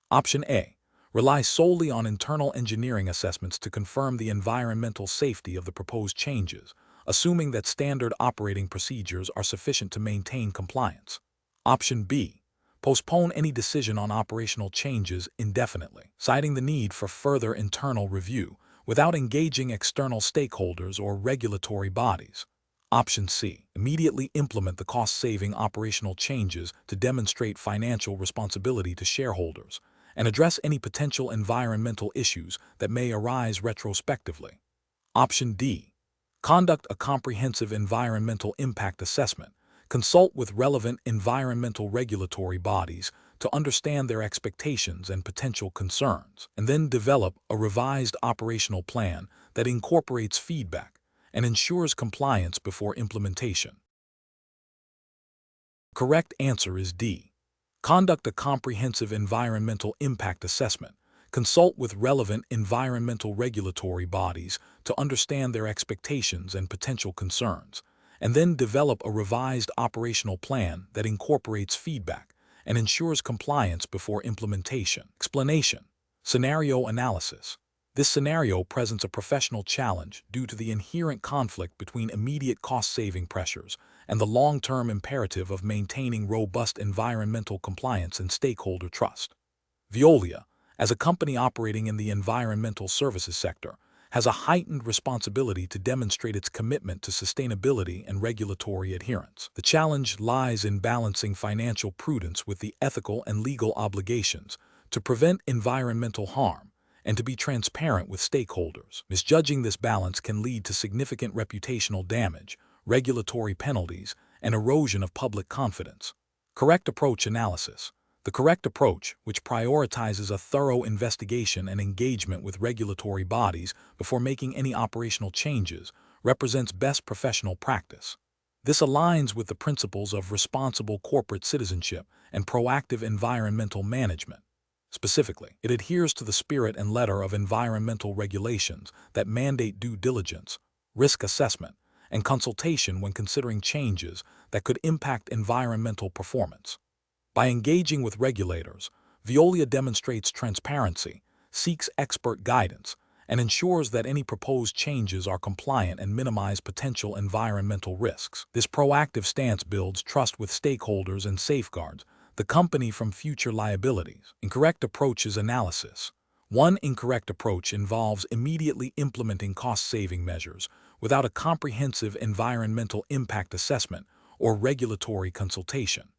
Option A. Relies solely on internal engineering assessments to confirm the environmental safety of the proposed changes, assuming that standard operating procedures are sufficient to maintain compliance. Option B. Postpone any decision on operational changes indefinitely, citing the need for further internal review without engaging external stakeholders or regulatory bodies. Option C. Immediately implement the cost-saving operational changes to demonstrate financial responsibility to shareholders and address any potential environmental issues that may arise retrospectively. Option D. Conduct a comprehensive environmental impact assessment. Consult with relevant environmental regulatory bodies to understand their expectations and potential concerns, and then develop a revised operational plan that incorporates feedback and ensures compliance before implementation. The correct answer is D. Conduct a comprehensive environmental impact assessment. Consult with relevant environmental regulatory bodies to understand their expectations and potential concerns, and then develop a revised operational plan that incorporates feedback and ensures compliance before implementation. Explanation. Scenario analysis. This scenario presents a professional challenge due to the inherent conflict between immediate cost-saving pressures and the long-term imperative of maintaining robust environmental compliance and stakeholder trust. Veolia, as a company operating in the environmental services sector, has a heightened responsibility to demonstrate its commitment to sustainability and regulatory adherence. The challenge lies in balancing financial prudence with the ethical and legal obligations to prevent environmental harm and to be transparent with stakeholders. Misjudging this balance can lead to significant reputational damage, regulatory penalties, and erosion of public confidence. Correct approach analysis. The correct approach, which prioritizes a thorough investigation and engagement with regulatory bodies before making any operational changes, represents best professional practice. This aligns with the principles of responsible corporate citizenship and proactive environmental management. Specifically, it adheres to the spirit and letter of environmental regulations that mandate due diligence, risk assessment, and consultation when considering changes that could impact environmental performance. By engaging with regulators, Veolia demonstrates transparency, seeks expert guidance, and ensures that any proposed changes are compliant and minimize potential environmental risks. This proactive stance builds trust with stakeholders and safeguards the company from future liabilities. Incorrect approaches analysis. One incorrect approach involves immediately implementing cost-saving measures without a comprehensive environmental impact assessment or regulatory consultation.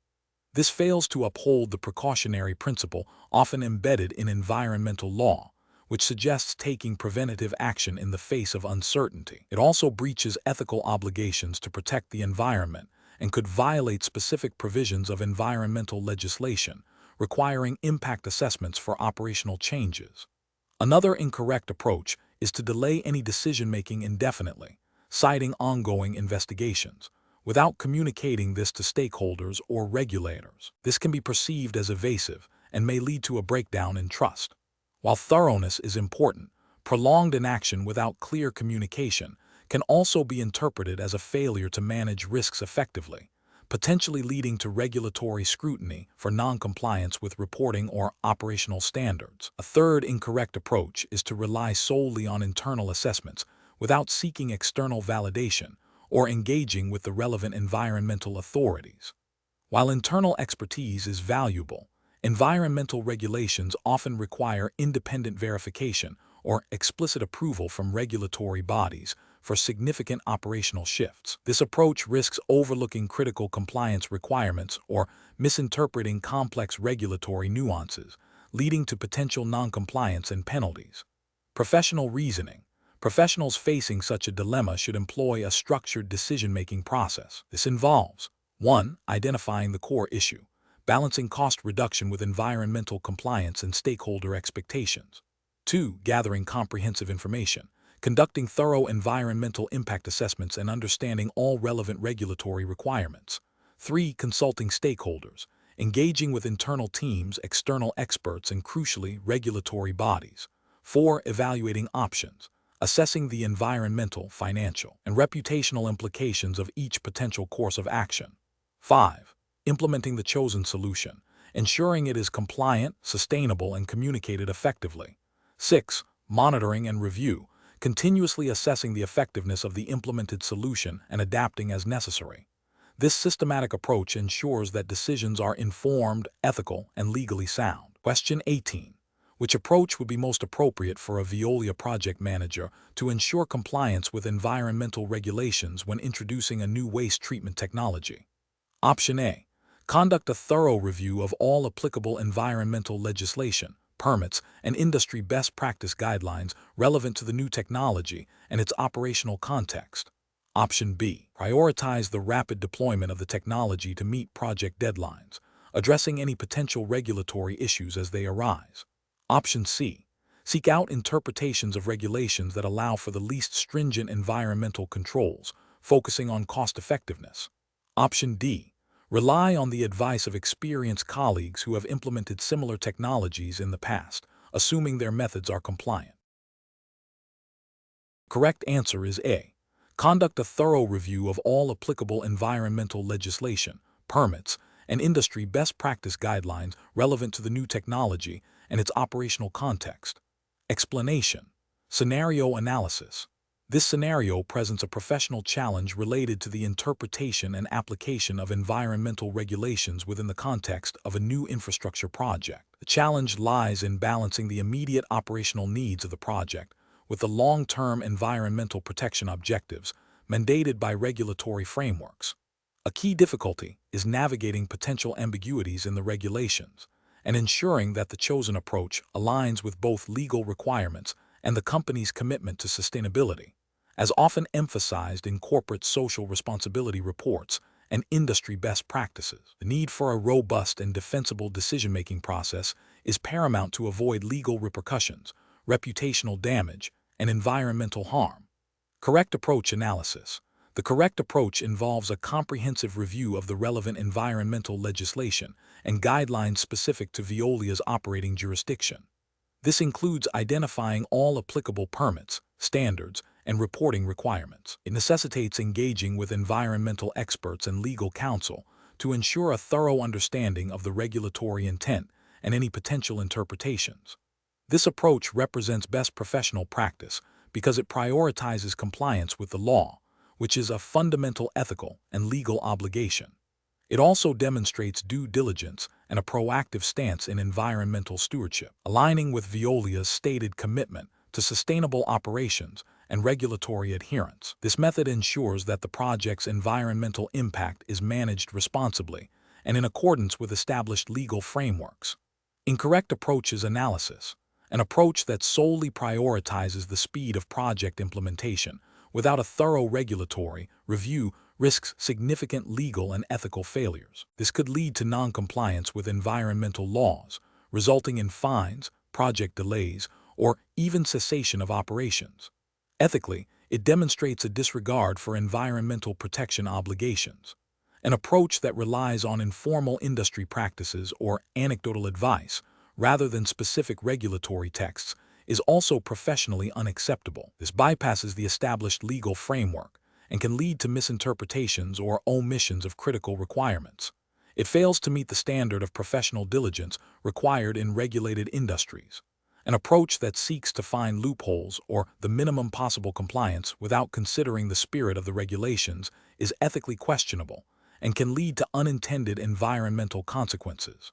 This fails to uphold the precautionary principle often embedded in environmental law, which suggests taking preventative action in the face of uncertainty. It also breaches ethical obligations to protect the environment and could violate specific provisions of environmental legislation, requiring impact assessments for operational changes. Another incorrect approach is to delay any decision-making indefinitely, citing ongoing investigations, without communicating this to stakeholders or regulators. This can be perceived as evasive and may lead to a breakdown in trust. While thoroughness is important, prolonged inaction without clear communication can also be interpreted as a failure to manage risks effectively, potentially leading to regulatory scrutiny for non-compliance with reporting or operational standards. A third incorrect approach is to rely solely on internal assessments without seeking external validation or engaging with the relevant environmental authorities. While internal expertise is valuable, environmental regulations often require independent verification or explicit approval from regulatory bodies for significant operational shifts. This approach risks overlooking critical compliance requirements or misinterpreting complex regulatory nuances, leading to potential non-compliance and penalties. Professional reasoning. Professionals facing such a dilemma should employ a structured decision-making process. This involves 1. Identifying the core issue, balancing cost reduction with environmental compliance and stakeholder expectations. 2. Gathering comprehensive information, conducting thorough environmental impact assessments and understanding all relevant regulatory requirements. 3. Consulting stakeholders, engaging with internal teams, external experts, and crucially, regulatory bodies. 4. Evaluating options, assessing the environmental, financial, and reputational implications of each potential course of action. 5. Implementing the chosen solution, ensuring it is compliant, sustainable, and communicated effectively. 6. Monitoring and review, continuously assessing the effectiveness of the implemented solution and adapting as necessary. This systematic approach ensures that decisions are informed, ethical, and legally sound. Question 18. Which approach would be most appropriate for a Veolia project manager to ensure compliance with environmental regulations when introducing a new waste treatment technology? Option A. Conduct a thorough review of all applicable environmental legislation, permits, and industry best practice guidelines relevant to the new technology and its operational context. Option B. Prioritize the rapid deployment of the technology to meet project deadlines, addressing any potential regulatory issues as they arise. Option C. Seek out interpretations of regulations that allow for the least stringent environmental controls, focusing on cost-effectiveness. Option D. Rely on the advice of experienced colleagues who have implemented similar technologies in the past, assuming their methods are compliant. Correct answer is A. Conduct a thorough review of all applicable environmental legislation, permits, and industry best practice guidelines relevant to the new technology and its operational context. Explanation. Scenario analysis. This scenario presents a professional challenge related to the interpretation and application of environmental regulations within the context of a new infrastructure project. The challenge lies in balancing the immediate operational needs of the project with the long-term environmental protection objectives mandated by regulatory frameworks. A key difficulty is navigating potential ambiguities in the regulations and ensuring that the chosen approach aligns with both legal requirements and the company's commitment to sustainability, as often emphasized in corporate social responsibility reports and industry best practices. The need for a robust and defensible decision-making process is paramount to avoid legal repercussions, reputational damage, and environmental harm. Correct approach analysis. The correct approach involves a comprehensive review of the relevant environmental legislation and guidelines specific to Veolia's operating jurisdiction. This includes identifying all applicable permits, standards, and reporting requirements. It necessitates engaging with environmental experts and legal counsel to ensure a thorough understanding of the regulatory intent and any potential interpretations. This approach represents best professional practice because it prioritizes compliance with the law, which is a fundamental ethical and legal obligation. It also demonstrates due diligence and a proactive stance in environmental stewardship, aligning with Veolia's stated commitment to sustainable operations and regulatory adherence. This method ensures that the project's environmental impact is managed responsibly and in accordance with established legal frameworks. Incorrect approach is analysis, an approach that solely prioritizes the speed of project implementation without a thorough regulatory review risks significant legal and ethical failures. This could lead to non-compliance with environmental laws, resulting in fines, project delays, or even cessation of operations. Ethically, it demonstrates a disregard for environmental protection obligations. An approach that relies on informal industry practices or anecdotal advice, rather than specific regulatory texts, is also professionally unacceptable. This bypasses the established legal framework and can lead to misinterpretations or omissions of critical requirements. It fails to meet the standard of professional diligence required in regulated industries. An approach that seeks to find loopholes or the minimum possible compliance without considering the spirit of the regulations is ethically questionable and can lead to unintended environmental consequences.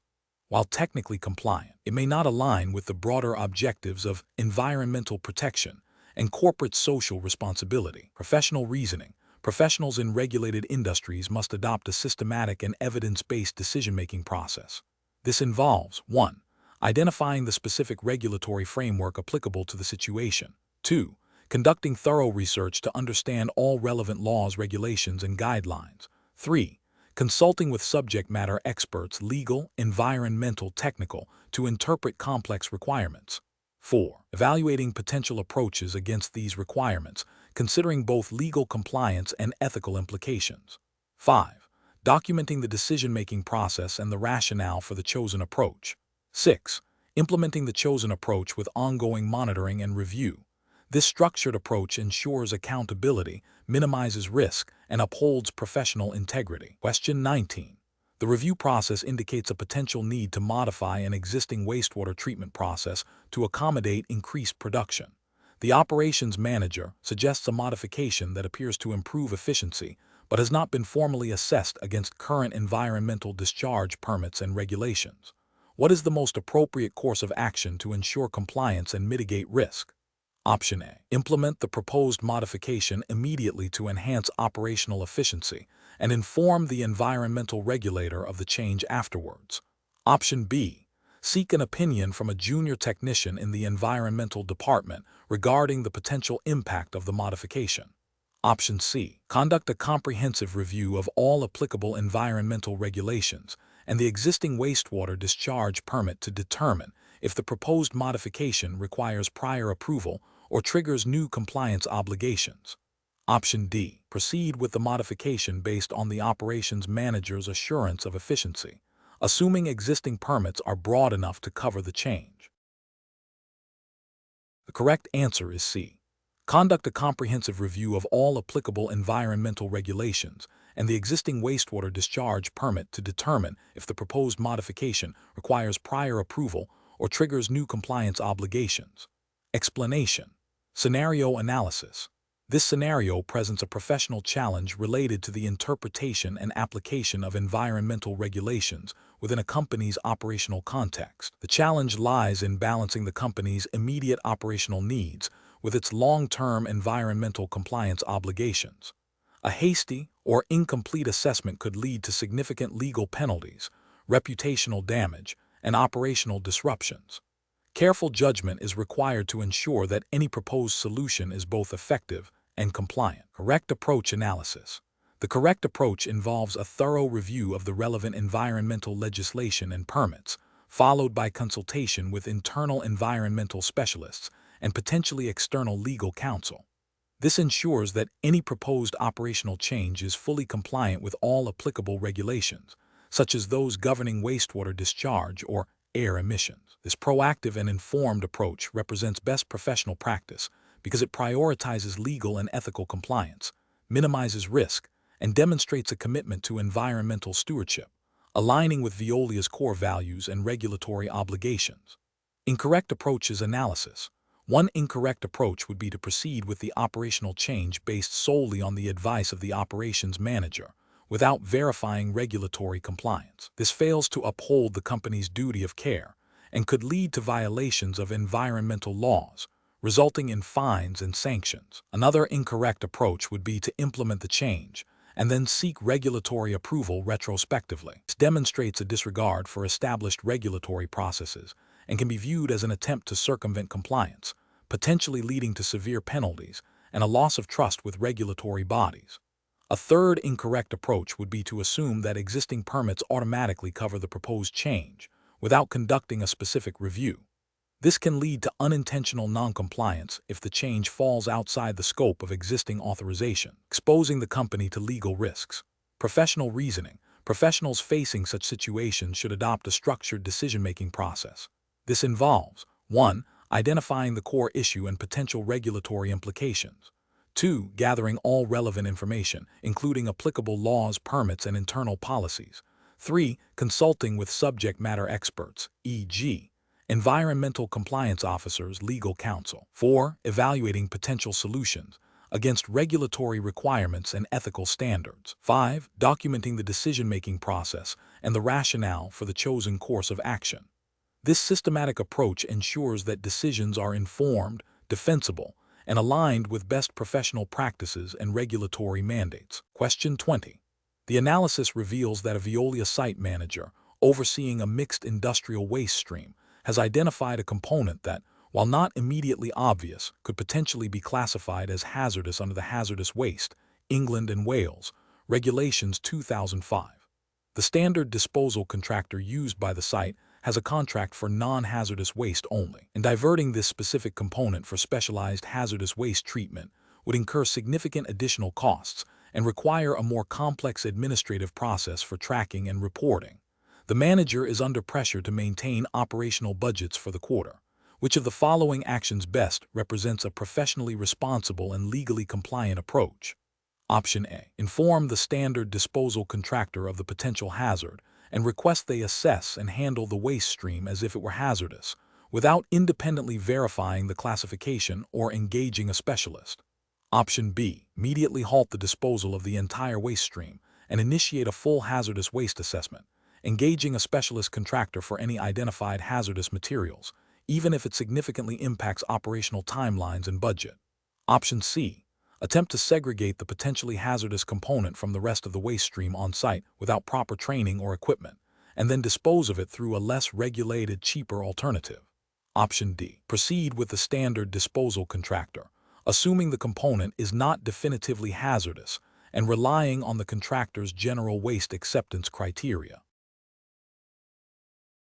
While technically compliant, it may not align with the broader objectives of environmental protection and corporate social responsibility. Professional reasoning. Professionals in regulated industries must adopt a systematic and evidence-based decision-making process. This involves 1. Identifying the specific regulatory framework applicable to the situation. 2. Conducting thorough research to understand all relevant laws, regulations, and guidelines. 3. Consulting with subject matter experts, legal, environmental, technical, to interpret complex requirements. 4. Evaluating potential approaches against these requirements, considering both legal compliance and ethical implications. 5. Documenting the decision-making process and the rationale for the chosen approach. 6. Implementing the chosen approach with ongoing monitoring and review. This structured approach ensures accountability, minimizes risk, and upholds professional integrity. Question 19. The review process indicates a potential need to modify an existing wastewater treatment process to accommodate increased production. The operations manager suggests a modification that appears to improve efficiency, but has not been formally assessed against current environmental discharge permits and regulations. What is the most appropriate course of action to ensure compliance and mitigate risk? Option A. Implement the proposed modification immediately to enhance operational efficiency and inform the environmental regulator of the change afterwards. Option B. Seek an opinion from a junior technician in the environmental department regarding the potential impact of the modification. Option C. Conduct a comprehensive review of all applicable environmental regulations and the existing wastewater discharge permit to determine if the proposed modification requires prior approval or triggers new compliance obligations. Option D. Proceed with the modification based on the operations manager's assurance of efficiency, assuming existing permits are broad enough to cover the change. The correct answer is C. Conduct a comprehensive review of all applicable environmental regulations and the existing wastewater discharge permit to determine if the proposed modification requires prior approval or triggers new compliance obligations. Explanation. Scenario analysis. This scenario presents a professional challenge related to the interpretation and application of environmental regulations within a company's operational context. The challenge lies in balancing the company's immediate operational needs with its long-term environmental compliance obligations. A hasty or incomplete assessment could lead to significant legal penalties, reputational damage, and operational disruptions. Careful judgment is required to ensure that any proposed solution is both effective and compliant. Correct approach analysis. The correct approach involves a thorough review of the relevant environmental legislation and permits, followed by consultation with internal environmental specialists and potentially external legal counsel. This ensures that any proposed operational change is fully compliant with all applicable regulations, such as those governing wastewater discharge or air emissions. This proactive and informed approach represents best professional practice because it prioritizes legal and ethical compliance, minimizes risk, and demonstrates a commitment to environmental stewardship, aligning with Veolia's core values and regulatory obligations. Incorrect approach is analysis. One incorrect approach would be to proceed with the operational change based solely on the advice of the operations manager, without verifying regulatory compliance. This fails to uphold the company's duty of care and could lead to violations of environmental laws, resulting in fines and sanctions. Another incorrect approach would be to implement the change and then seek regulatory approval retrospectively. This demonstrates a disregard for established regulatory processes and can be viewed as an attempt to circumvent compliance, potentially leading to severe penalties and a loss of trust with regulatory bodies. A third incorrect approach would be to assume that existing permits automatically cover the proposed change without conducting a specific review. This can lead to unintentional noncompliance if the change falls outside the scope of existing authorization, exposing the company to legal risks. Professional reasoning. Professionals facing such situations should adopt a structured decision-making process. This involves 1. Identifying the core issue and potential regulatory implications. 2. Gathering all relevant information, including applicable laws, permits, and internal policies. 3. Consulting with subject matter experts, e.g., environmental compliance officers, legal counsel. 4. Evaluating potential solutions against regulatory requirements and ethical standards. 5. Documenting the decision-making process and the rationale for the chosen course of action. This systematic approach ensures that decisions are informed, defensible, and aligned with best professional practices and regulatory mandates. Question 20. The analysis reveals that a Veolia site manager overseeing a mixed industrial waste stream has identified a component that, while not immediately obvious, could potentially be classified as hazardous under the Hazardous Waste, England and Wales, Regulations 2005. The standard disposal contractor used by the site has a contract for non-hazardous waste only, and diverting this specific component for specialized hazardous waste treatment would incur significant additional costs and require a more complex administrative process for tracking and reporting. The manager is under pressure to maintain operational budgets for the quarter. Which of the following actions best represents a professionally responsible and legally compliant approach? Option A. Inform the standard disposal contractor of the potential hazard and request they assess and handle the waste stream as if it were hazardous, without independently verifying the classification or engaging a specialist. Option B. Immediately halt the disposal of the entire waste stream and initiate a full hazardous waste assessment, engaging a specialist contractor for any identified hazardous materials, even if it significantly impacts operational timelines and budget. Option C. Attempt to segregate the potentially hazardous component from the rest of the waste stream on site without proper training or equipment, and then dispose of it through a less regulated, cheaper alternative. Option D. Proceed with the standard disposal contractor, assuming the component is not definitively hazardous and relying on the contractor's general waste acceptance criteria.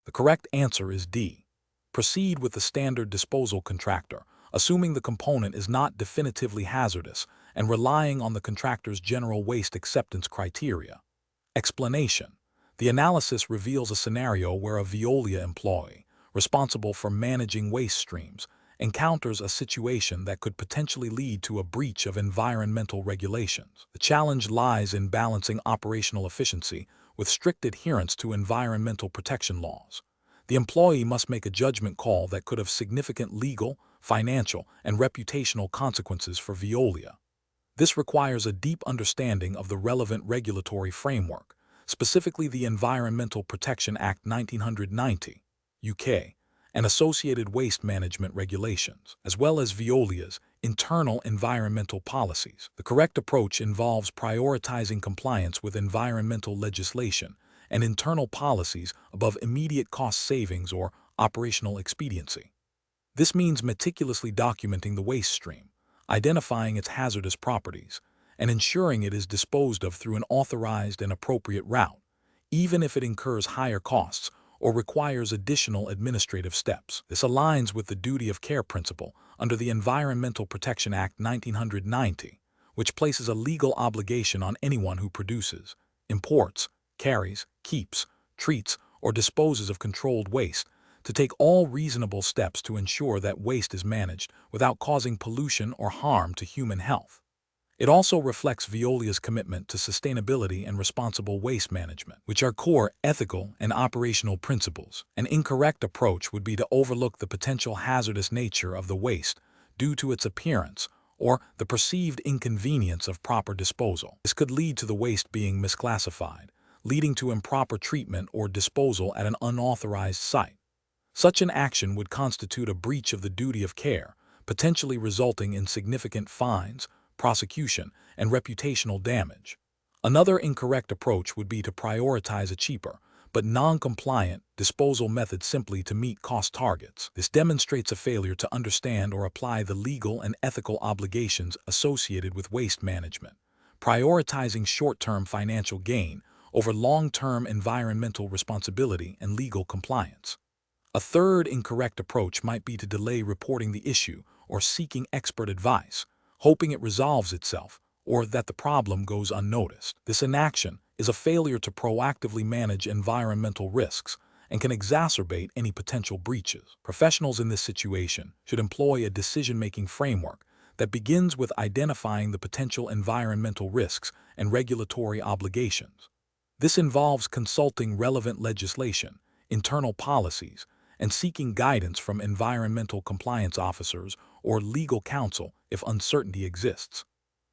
The correct answer is D. Proceed with the standard disposal contractor, assuming the component is not definitively hazardous and relying on the contractor's general waste acceptance criteria. Explanation. The analysis reveals a scenario where a Veolia employee, responsible for managing waste streams, encounters a situation that could potentially lead to a breach of environmental regulations. The challenge lies in balancing operational efficiency with strict adherence to environmental protection laws. The employee must make a judgment call that could have significant legal, financial, and reputational consequences for Veolia. This requires a deep understanding of the relevant regulatory framework, specifically the Environmental Protection Act 1990, UK, and associated waste management regulations, as well as Veolia's internal environmental policies. The correct approach involves prioritizing compliance with environmental legislation and internal policies above immediate cost savings or operational expediency. This means meticulously documenting the waste stream, identifying its hazardous properties, and ensuring it is disposed of through an authorized and appropriate route, even if it incurs higher costs or requires additional administrative steps. This aligns with the duty of care principle under the Environmental Protection Act 1990, which places a legal obligation on anyone who produces, imports, carries, keeps, treats, or disposes of controlled waste to take all reasonable steps to ensure that waste is managed without causing pollution or harm to human health. It also reflects Veolia's commitment to sustainability and responsible waste management, which are core ethical and operational principles. An incorrect approach would be to overlook the potential hazardous nature of the waste due to its appearance or the perceived inconvenience of proper disposal. This could lead to the waste being misclassified, leading to improper treatment or disposal at an unauthorized site. Such an action would constitute a breach of the duty of care, potentially resulting in significant fines, prosecution, and reputational damage. Another incorrect approach would be to prioritize a cheaper, but non-compliant disposal method simply to meet cost targets. This demonstrates a failure to understand or apply the legal and ethical obligations associated with waste management, prioritizing short-term financial gain over long-term environmental responsibility and legal compliance. A third incorrect approach might be to delay reporting the issue or seeking expert advice, hoping it resolves itself or that the problem goes unnoticed. This inaction is a failure to proactively manage environmental risks and can exacerbate any potential breaches. Professionals in this situation should employ a decision-making framework that begins with identifying the potential environmental risks and regulatory obligations. This involves consulting relevant legislation, internal policies, and seeking guidance from environmental compliance officers or legal counsel if uncertainty exists.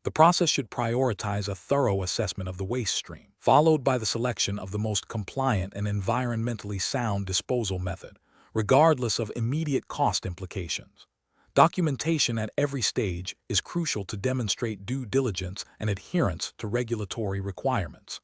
The process should prioritize a thorough assessment of the waste stream, followed by the selection of the most compliant and environmentally sound disposal method, regardless of immediate cost implications. Documentation at every stage is crucial to demonstrate due diligence and adherence to regulatory requirements.